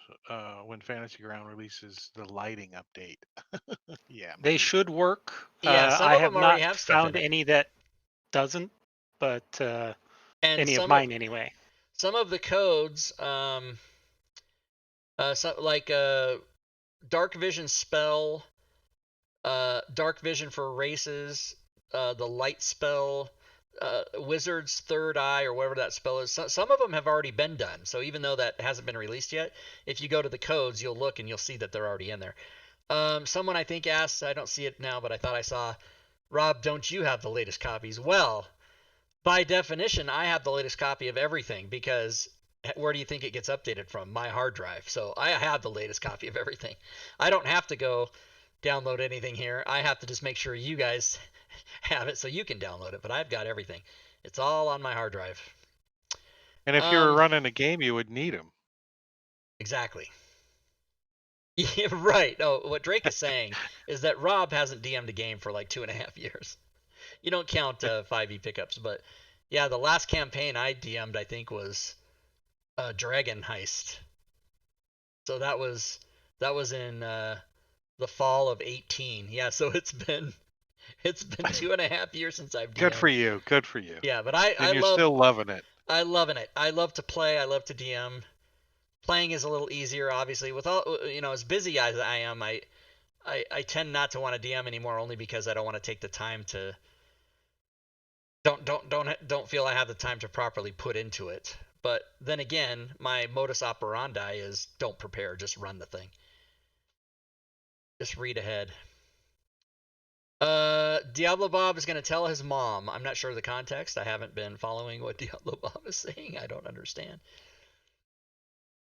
when Fantasy Ground releases the lighting update? Yeah. They should work. Yeah, some I of have them not already have stuff found in it. any that doesn't, but And any of mine anyway. Some of the codes, like Dark Vision spell, Dark Vision for races, the light spell, Wizard's Third Eye, or whatever that spell is. Some of them have already been done. So even though that hasn't been released yet, if you go to the codes, you'll look and you'll see that they're already in there. Someone I think asked, I don't see it now, but I thought I saw, Rob, don't you have the latest copies? Well, by definition, I have the latest copy of everything because where do you think it gets updated from? My hard drive. So I have the latest copy of everything. I don't have to go download anything here. I have to just make sure you guys have it so you can download it, but I've got everything. It's all on my hard drive. And if you were running a game, you would need them. Exactly. Yeah, right. Oh, what Drake is saying is that Rob hasn't DM'd a game for like 2.5 years. You don't count 5e pickups, but yeah, the last campaign I DM'd, I think, was Dragon Heist. So that was in the fall of 18. Yeah, so it's been 2.5 years since I've DM'd. Good for you. Good for you. Yeah, but you're still loving it. I'm loving it. I love to play. I love to DM. Playing is a little easier, obviously. With all, as busy as I am, I tend not to want to DM anymore, only because I don't want to take the time to. Don't feel I have the time to properly put into it. But then again, my modus operandi is don't prepare, just run the thing. Just read ahead. Diablo Bob is going to tell his mom. I'm not sure of the context. I haven't been following what Diablo Bob is saying. I don't understand.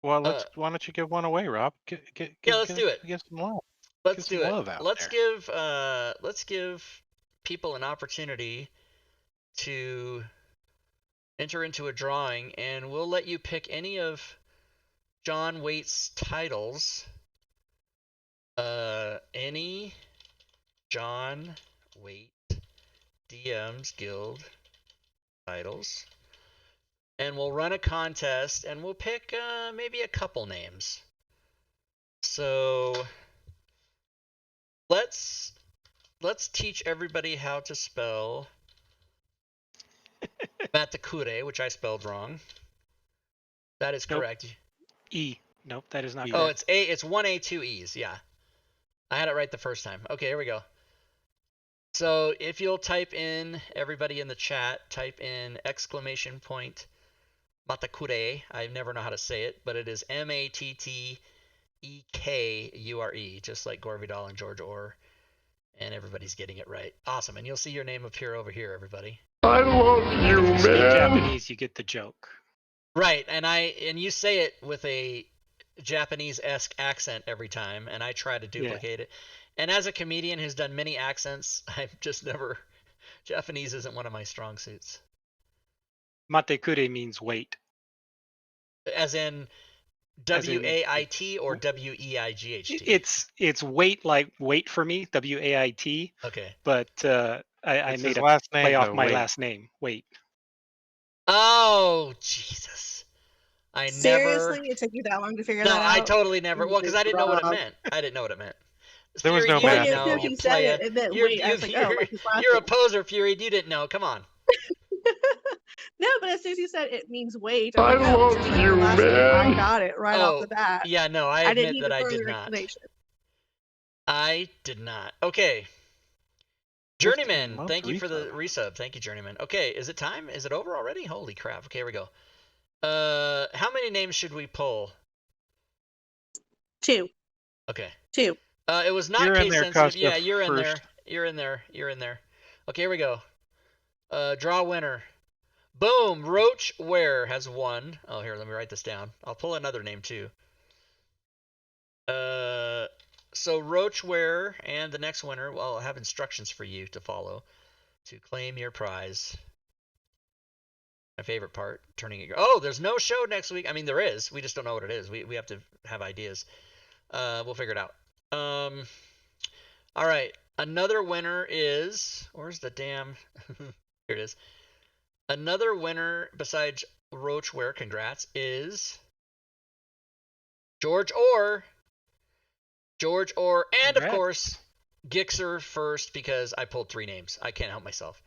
Well, why don't you give one away, Rob? Yeah, let's do it. Get some love. Let's Get do some it. love out Let's there. give people an opportunity to enter into a drawing, and we'll let you pick any of John Waite's titles. Any John Waite DMs Guild titles, and we'll run a contest, and we'll pick maybe a couple names. So let's teach everybody how to spell Mattekure, which I spelled wrong. That is correct. E. Nope, that is not Oh, correct. it's 1A, 2 E's. Yeah. I had it right the first time. Okay, here we go. So if you'll type in, everybody in the chat, type in !Mattekure. I never know how to say it, but it is Mattekure, just like Gore Vidal and George Orr. And everybody's getting it right. Awesome. And you'll see your name appear over here, everybody. I love you, If you speak man. Japanese, you get the joke. Right, and you say it with a Japanese-esque accent every time, and I try to duplicate it. And as a comedian who's done many accents, I've just never. Japanese isn't one of my strong suits. Mattekure means wait. As in W-A-I-T or W-E-I-G-H-T? It's wait, like wait for me, W-A-I-T. Okay. But I It's made his a last play name, off though, my Wait. last name. Wait. Oh, Jesus. I Seriously, never. it took you that long to figure No, that out? I totally never. Well, because I didn't know what it Rob. meant. I didn't know what it meant. There was Fury, no you Well, didn't math as soon know. as involved. he said it, it meant wait. I was like, oh, like his last You're a name. poser, Fury. You didn't know. Come on. No, but as soon as he said it means wait, I I'm like, oh, love just like you, your last name. I man. got it right off the bat. Yeah, no, I I didn't admit need that a I did further not. explanation. I did not. Okay. 15 Journeyman, months thank you for the resub. resub. Thank you, Journeyman. Okay, is it time? Is it over already? Holy crap. Okay, here we go. How many names should we pull? 2. Okay. 2. It was not You're in case there, sensitive. Costa, Yeah, you're in there. first. You're in there. You're in there. Okay, here we go. Draw winner. Boom! Roach Ware has won. Oh, here, let me write this down. I'll pull another name too. So Roach Ware and the next winner, well, I'll have instructions for you to follow to claim your prize. My favorite part, turning it. Oh, there's no show next week. I mean, there is. We just don't know what it is. We have to have ideas. We'll figure it out. All right. Another winner is. Where's the damn? Here it is. Another winner besides Roachware, congrats, is George Orr. George Orr, and Congrats. of course, Gixxer first because I pulled 3 names. I can't help myself.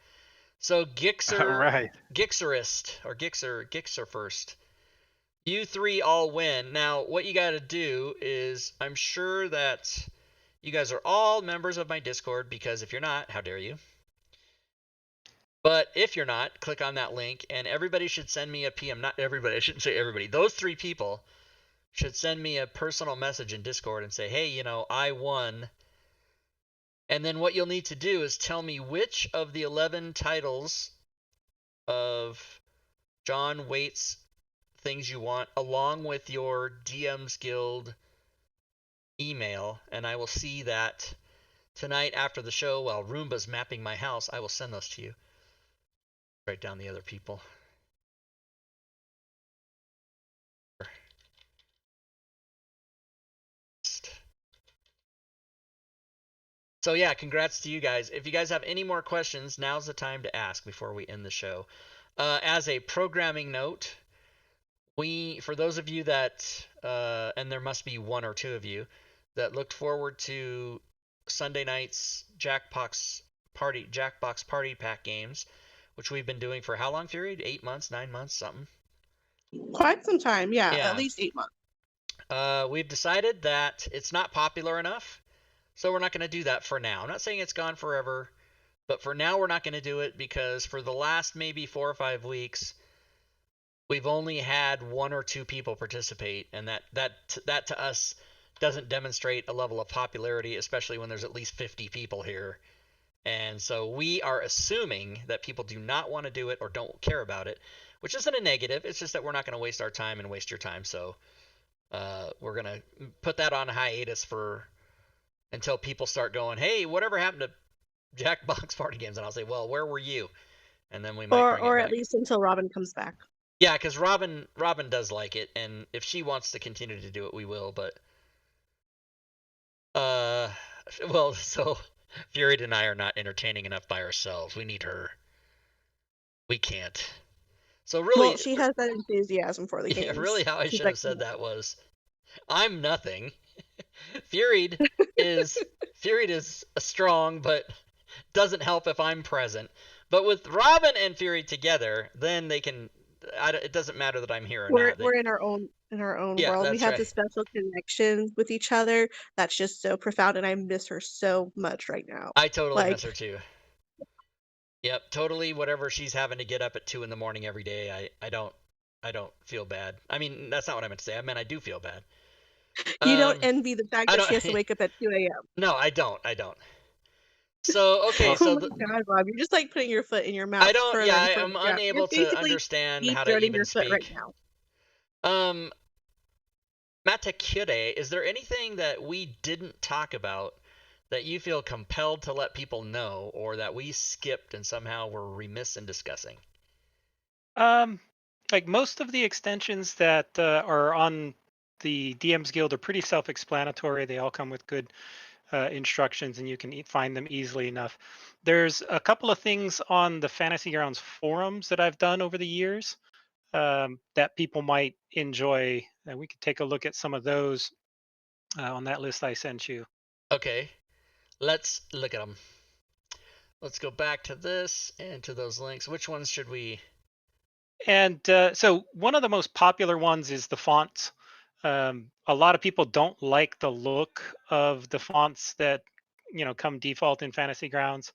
So Gixxer, All right. Gixxerist, or Gixxer first. You 3 all win. Now, what you got to do is, I'm sure that you guys are all members of my Discord, because if you're not, how dare you? But if you're not, click on that link, and everybody should send me a PM. Not everybody, I shouldn't say everybody. Those 3 people should send me a personal message in Discord and say, hey, I won. And then what you'll need to do is tell me which of the 11 titles of John Waite's things you want, along with your DMs Guild email, and I will see that tonight after the show while Roomba's mapping my house. I will send those to you. Write down the other people. So yeah, congrats to you guys. If you guys have any more questions, now's the time to ask before we end the show. As a programming note, for those of you that, and there must be 1 or 2 of you, that looked forward to Sunday night's Jackbox Party Pack games, which we've been doing for how long period? 8 months, 9 months, something? Quite some time, yeah. Yeah. At least 8 months. We've decided that it's not popular enough, So we're not going to do that for now. I'm not saying it's gone forever, but for now we're not going to do it because for the last maybe 4 or 5 weeks, we've only had 1 or 2 people participate, and that to us doesn't demonstrate a level of popularity, especially when there's at least 50 people here. And so we are assuming that people do not want to do it or don't care about it, which isn't a negative. It's just that we're not going to waste our time and waste your time. So we're going to put that on hiatus until people start going, hey, whatever happened to Jackbox Party Games? And I'll say, well, where were you? And then we might bring it Or back. at least until Robin comes back. Yeah, because Robin does like it, and if she wants to continue to do it, we will. But well, so Fury and I are not entertaining enough by ourselves. We need her. We can't. So really, Well, she has that enthusiasm for the yeah, games. really, how I She's should like, have said that was, I'm nothing. Furied is strong, but doesn't help if I'm present. But with Robin and Fury together, then they can. It doesn't matter that I'm here or not. we're in our own Yeah, world. We that's have right. this special connection with each other that's just so profound, and I miss her so much right now. I totally Like, miss her too. Yep, totally. Whatever she's having to get up at 2 in the morning every day, I don't feel bad. I mean, that's not what I meant to say. I meant I do feel bad. you don't envy the fact I that don't. she has to wake up at 2 a.m. No, I don't. So okay, Oh so my God, Rob, you're just like putting your foot in your I mouth don't. further Yeah, and further I'm down. You're unable to basically understand deep how to throating even your foot right speak. now. Mattekure, is there anything that we didn't talk about that you feel compelled to let people know, or that we skipped and somehow were remiss in discussing? Like most of the extensions that are on the DM's Guild are pretty self-explanatory. They all come with good instructions, and you can find them easily enough. There's a couple of things on the Fantasy Grounds forums that I've done over the years that people might enjoy. And we could take a look at some of those on that list I sent you. Okay, let's look at them. Let's go back to this and to those links. Which ones should we? And so one of the most popular ones is the fonts. A lot of people don't like the look of the fonts that come default in Fantasy Grounds.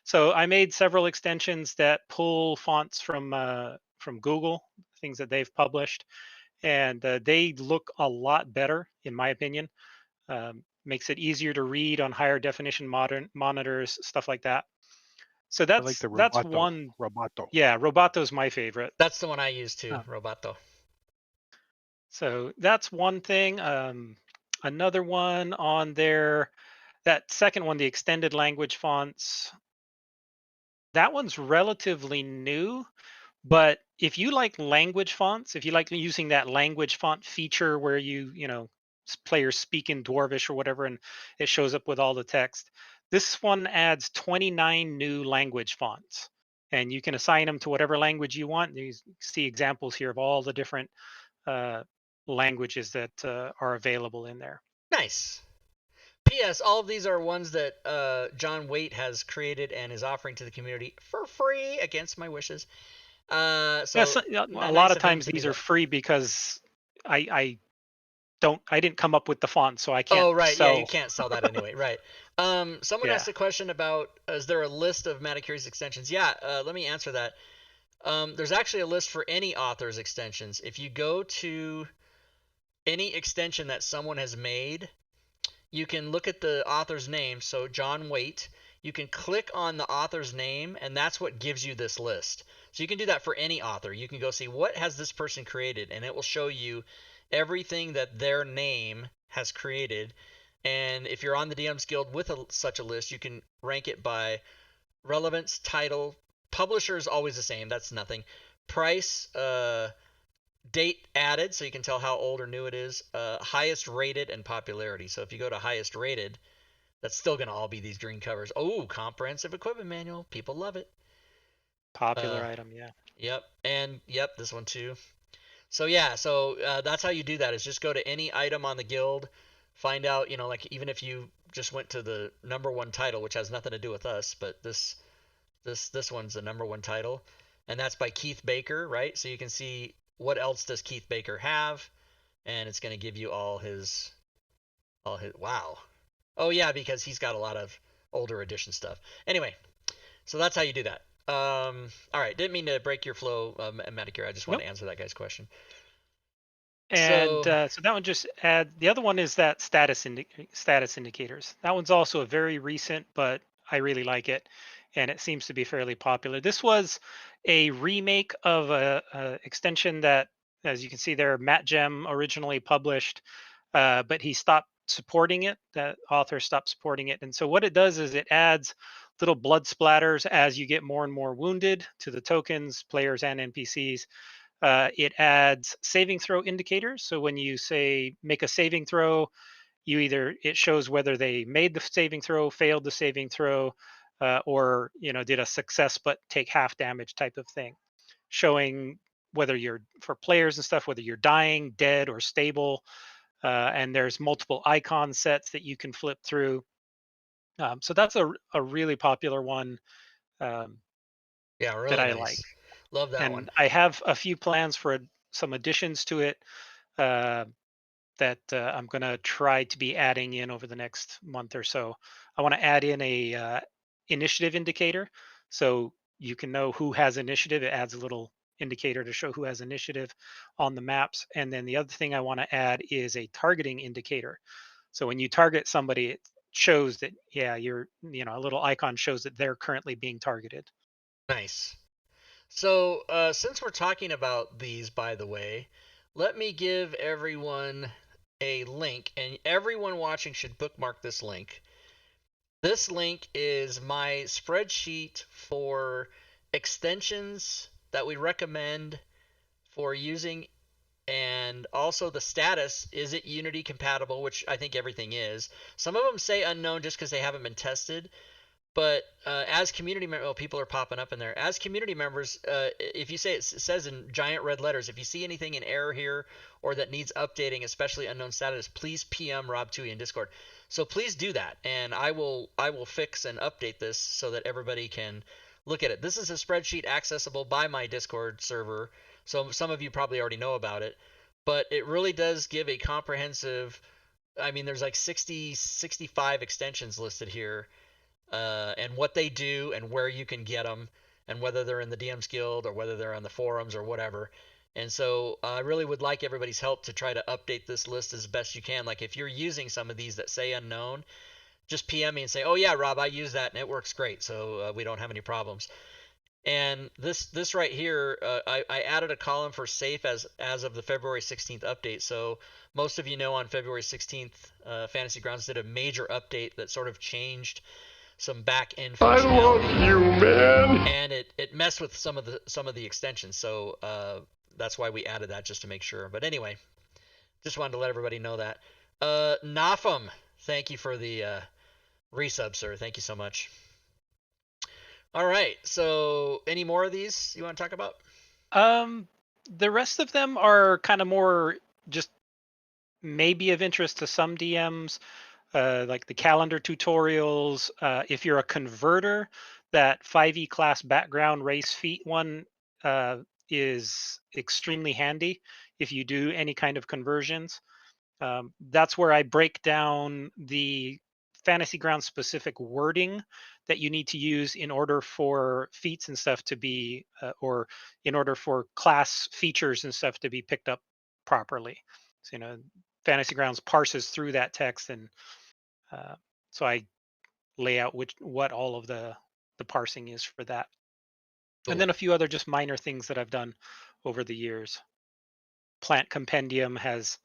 So I made several extensions that pull fonts from Google, things that they've published, and they look a lot better, in my opinion. Makes it easier to read on higher definition modern monitors, stuff like that. So I like the that's one. Roboto. Yeah, Robato's my favorite. That's the one I use too, Uh, Roboto. so that's one thing. Another one on there, that second one, the extended language fonts. That one's relatively new, but if you like language fonts, if you like using that language font feature where players speak in Dwarvish or whatever, and it shows up with all the text, this one adds 29 new language fonts, and you can assign them to whatever language you want. You see examples here of all the different uh, languages that are available in there. Nice. P.S. All of these are ones that John Waite has created and is offering to the community for free against my wishes. So Yes, a nice lot of of him times to do these are that. free because I didn't come up with the font, so I can't Oh, right. Yeah, you sell. can't sell that anyway. Right. Someone Yeah. asked a question about, is there a list of Mattikure's extensions? Yeah, let me answer that. There's actually a list for any author's extensions. If you go to any extension that someone has made, you can look at the author's name. So John Waite, you can click on the author's name, and that's what gives you this list. So you can do that for any author. You can go see what has this person created, and it will show you everything that their name has created. And if you're on the DM's Guild with such a list, you can rank it by relevance, title, publisher is always the same. That's nothing. Price, date added, so you can tell how old or new it is. Highest rated and popularity. So if you go to highest rated, that's still going to all be these green covers. Oh, comprehensive equipment manual. People love it. Popular item, yeah. Yep. And yep, this one too. So yeah, that's how you do that, is just go to any item on the guild, find out, like even if you just went to the #1 title, which has nothing to do with us, but this one's the #1 title, and that's by Keith Baker, right? So you can see what else does Keith Baker have, and it's going to give you all his wow. Oh yeah, because he's got a lot of older edition stuff. Anyway, so that's how you do that. All right, didn't mean to break your flow, Mattekure. I just want Nope. to answer that guy's question. And So so that one just add. The other one is that status indicators. That one's also a very recent, but I really like it, and it seems to be fairly popular. This was a remake of a extension that, as you can see there, Matt Gem originally published, but he stopped supporting it. That author stopped supporting it, and so what it does is it adds little blood splatters as you get more and more wounded to the tokens, players, and NPCs. It adds saving throw indicators. So when you say make a saving throw, it shows whether they made the saving throw, failed the saving throw, or did a success but take half damage type of thing, showing whether you're, for players and stuff, whether you're dying, dead, or stable. And there's multiple icon sets that you can flip through. So that's a really popular one um, yeah, that really I like. nice. Love that one. And I have a few plans for some additions to it uh, that I'm going to try to be adding in over the next month or so. I want to add in a initiative indicator, so you can know who has initiative. It adds a little indicator to show who has initiative on the maps. And then the other thing I want to add is a targeting indicator. So when you target somebody, it shows that, yeah, a little icon shows that they're currently being targeted. Nice. So since we're talking about these, by the way, let me give everyone a link, and everyone watching should bookmark this link. This link is my spreadsheet for extensions that we recommend for using, and also the status. Is it Unity compatible? Which I think everything is. Some of them say unknown just because they haven't been tested. But as community members, well, people are popping up in there. As community members, if you say it says in giant red letters, if you see anything in error here or that needs updating, especially unknown status, please PM Rob Twohy in Discord. So please do that, and I will fix and update this so that everybody can look at it. This is a spreadsheet accessible by my Discord server, so some of you probably already know about it, but it really does give a comprehensive. I mean, there's like 65 extensions listed here, and what they do and where you can get them, and whether they're in the DM's Guild or whether they're on the forums or whatever. And so I really would like everybody's help to try to update this list as best you can. Like if you're using some of these that say unknown, just PM me and say, "Oh yeah, Rob, I use that and it works great." So we don't have any problems. And this right here, I added a column for safe as of the February 16th update. So most of you know on February 16th, Fantasy Grounds did a major update that sort of changed some back end I functionality. love you, man. And it messed with some of the extensions. So that's why we added that, just to make sure. But anyway, just wanted to let everybody know that. Nafum, thank you for the resub, sir. Thank you so much. All right. So any more of these you want to talk about? The rest of them are kind of more just maybe of interest to some DMs, like the calendar tutorials. If you're a converter, that 5e class background race feat one is extremely handy if you do any kind of conversions. That's where I break down the Fantasy Ground specific wording that you need to use in order for feats and stuff to be, or in order for class features and stuff to be picked up properly. So, Fantasy Grounds parses through that text, and so I lay out what all of the parsing is for that. Cool. And then a few other just minor things that I've done over the years. Plant Compendium has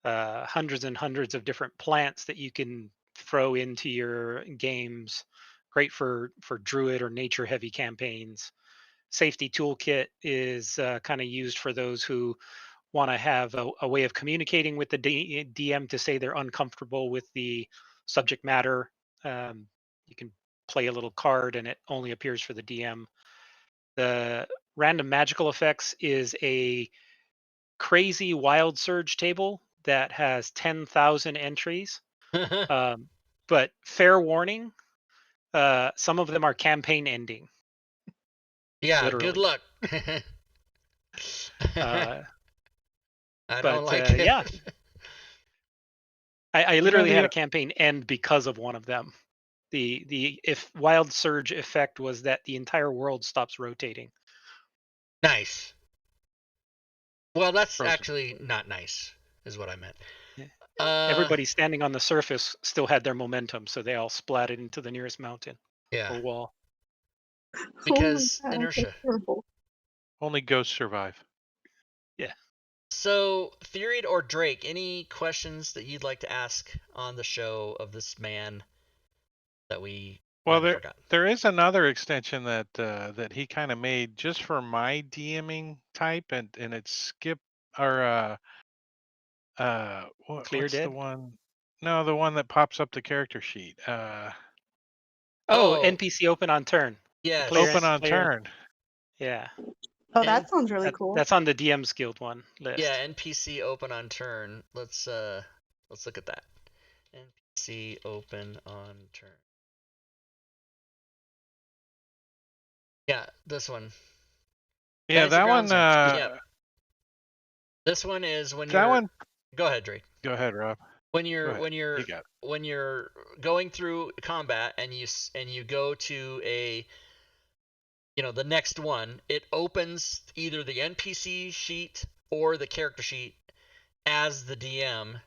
hundreds and hundreds of different plants that you can throw into your games. Great for druid or nature heavy campaigns. Safety Toolkit is kind of used for those who want to have a way of communicating with the DM to say they're uncomfortable with the subject matter. You can play a little card and it only appears for the DM. The random magical effects is a crazy wild surge table that has 10,000 entries. But fair warning, some of them are campaign ending. Yeah, Literally. good luck. I don't like it. Yeah. I literally the- had a campaign end because of one of them. The if wild surge effect was that the entire world stops rotating. Nice. Well, that's Frozen. actually not nice, is what I meant. Yeah. Uh, Everybody standing on the surface still had their momentum, so they all splatted into the nearest mountain yeah, or wall. because Oh my God, inertia. that's terrible. Only ghosts survive. Yeah. So, Theory or Drake, any questions that you'd like to ask on the show of this man that we Well, might have forgotten? there is another extension that that he kind of made just for my DMing type, and it's skip or Clear what's the dead. one? No, the one that pops up the character sheet. Oh, Oh, NPC open on turn. yes. Open on Clear. turn. Yeah. Oh, And that sounds really cool. That's on the DM's Guild one list. Yeah, NPC open on turn. Let's look at that. NPC open on turn. Yeah, this one. Yeah, Fantasy that one. Grounds. Yeah. This one is when That you're. one. Go ahead, Drake. Go ahead, Rob. When Go you're ahead. You got it. when you're going through combat and you go to a the next one, it opens either the NPC sheet or the character sheet as the DM.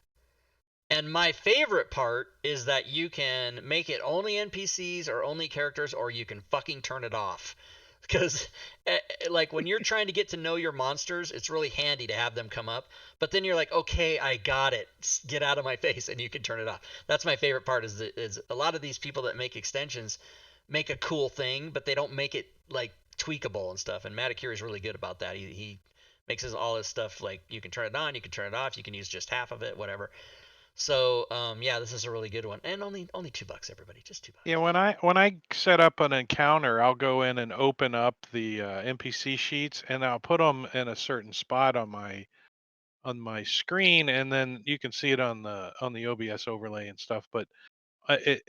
And my favorite part is that you can make it only NPCs or only characters, or you can fucking turn it off. Because, like, when you're trying to get to know your monsters, it's really handy to have them come up. But then you're like, okay, I got it. Get out of my face, and you can turn it off. That's my favorite part. Is a lot of these people that make extensions make a cool thing, but they don't make it like tweakable and stuff. And Mattekure is really good about that. He makes all his stuff like you can turn it on, you can turn it off, you can use just half of it, whatever. So yeah, this is a really good one, and only $2, everybody, just $2. Yeah, when I set up an encounter, I'll go in and open up the NPC sheets, and I'll put them in a certain spot on my screen, and then you can see it on the OBS overlay and stuff. But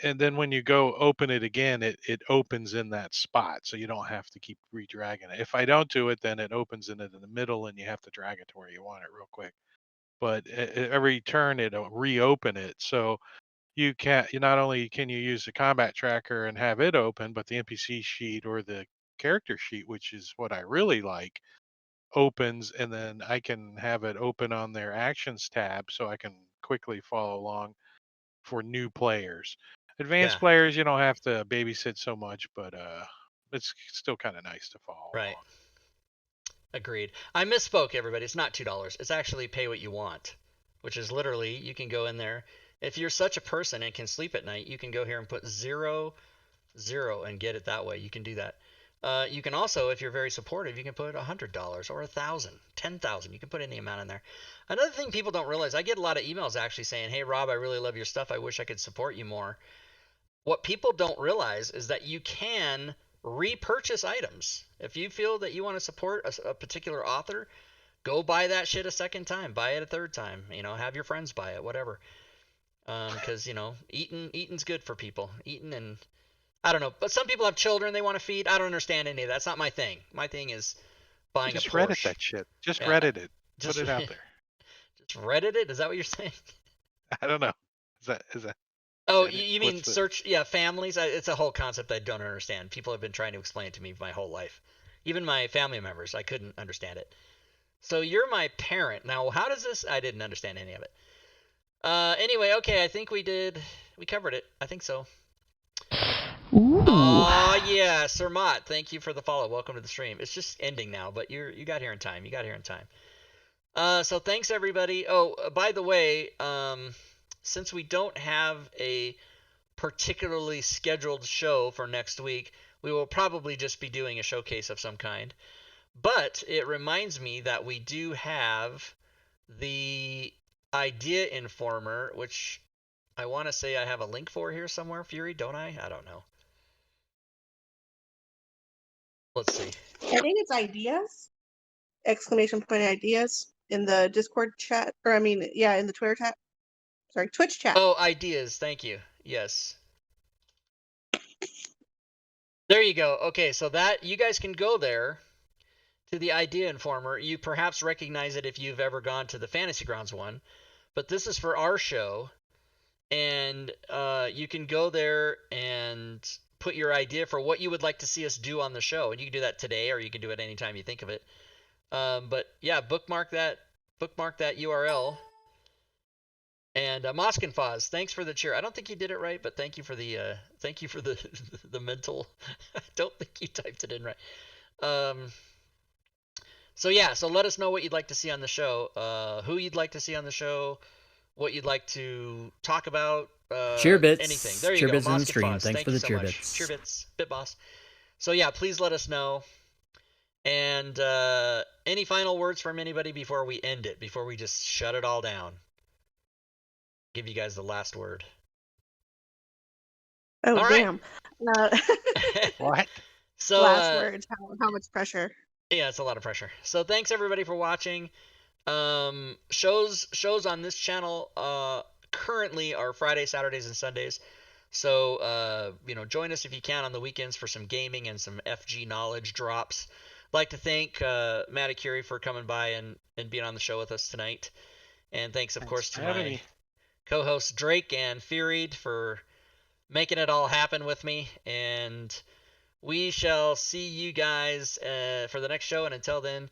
and then when you go open it again, it opens in that spot, so you don't have to keep redragging it. If I don't do it, then it opens in the middle, and you have to drag it to where you want it real quick. But every turn it'll reopen it, so you not only can you use the combat tracker and have it open, but the NPC sheet or the character sheet, which is what I really like, opens, and then I can have it open on their actions tab so I can quickly follow along for new players. Advanced Yeah. players, you don't have to babysit so much, but it's still kind of nice to follow Right. along. Agreed. I misspoke, everybody. It's not $2. It's actually pay what you want, which is literally you can go in there. If you're such a person and can sleep at night, you can go here and put 0, 0 and get it that way. You can do that. You can also, if you're very supportive, you can put $100 or 1,000, 10,000. You can put any amount in there. Another thing people don't realize, I get a lot of emails actually saying, "Hey Rob, I really love your stuff. I wish I could support you more." What people don't realize is that you can repurchase items. If you feel that you want to support a particular author, go buy that shit a second time, buy it a third time. Have your friends buy it, whatever. Because eating's good for people. Eating and I don't know, but some people have children they want to feed. I don't understand any of that. That's not my thing. My thing is buying Just a Porsche. Reddit that shit. Just Yeah, Reddit it. just Put it out there. just Reddit it. Is that what you're saying? I don't know. Is that? Oh, Reddit? you mean What's the- search? Yeah, families. It's a whole concept I don't understand. People have been trying to explain it to me my whole life. Even my family members, I couldn't understand it. So you're my parent. Now, how does this? I didn't understand any of it. Anyway, okay, I think we covered it. I think so. Ooh. Oh yeah, Sir Mott, thank you for the follow. Welcome to the stream. It's just ending now, but you got here in time. So thanks everybody. Oh, by the way, since we don't have a particularly scheduled show for next week, we will probably just be doing a showcase of some kind. But it reminds me that we do have the Idea Informer, which I want to say I have a link for here somewhere, Fury, don't I? I don't know. Let's see. I think it's ideas! Exclamation point ideas in the Discord chat, or I mean, yeah, in the Twitter chat. Sorry, Twitch chat. Oh, ideas. Thank you. Yes. There you go. Okay, so that you guys can go there to the Idea Informer. You perhaps recognize it if you've ever gone to the Fantasy Grounds one, but this is for our show. and you can go there and put your idea for what you would like to see us do on the show, and you can do that today, or you can do it anytime you think of it. But yeah, bookmark that URL. And Moskenfaz, thanks for the cheer. I don't think you did it right, but thank you for the the mental. I don't think you typed it in right. So yeah, so let us know what you'd like to see on the show, who you'd like to see on the show, what you'd like to talk about, Cheer bits. anything. There you Cheer go. bits in the Moskenfaz, stream. Thanks thank for you the so cheer much. bits. Cheer bits, BitBoss. So yeah, please let us know. And any final words from anybody before we end it, before we just shut it all down? Give you guys the last word. Oh, All right. damn. What? So Last words. How much pressure? yeah, it's a lot of pressure. So thanks everybody for watching. Shows on this channel currently are Fridays, Saturdays, and Sundays. So join us if you can on the weekends for some gaming and some FG knowledge drops. I'd like to thank Mattekure for coming by and being on the show with us tonight. And thanks, of course, to my co-hosts Drake and Feared for making it all happen with me. And we shall see you guys for the next show. And until then,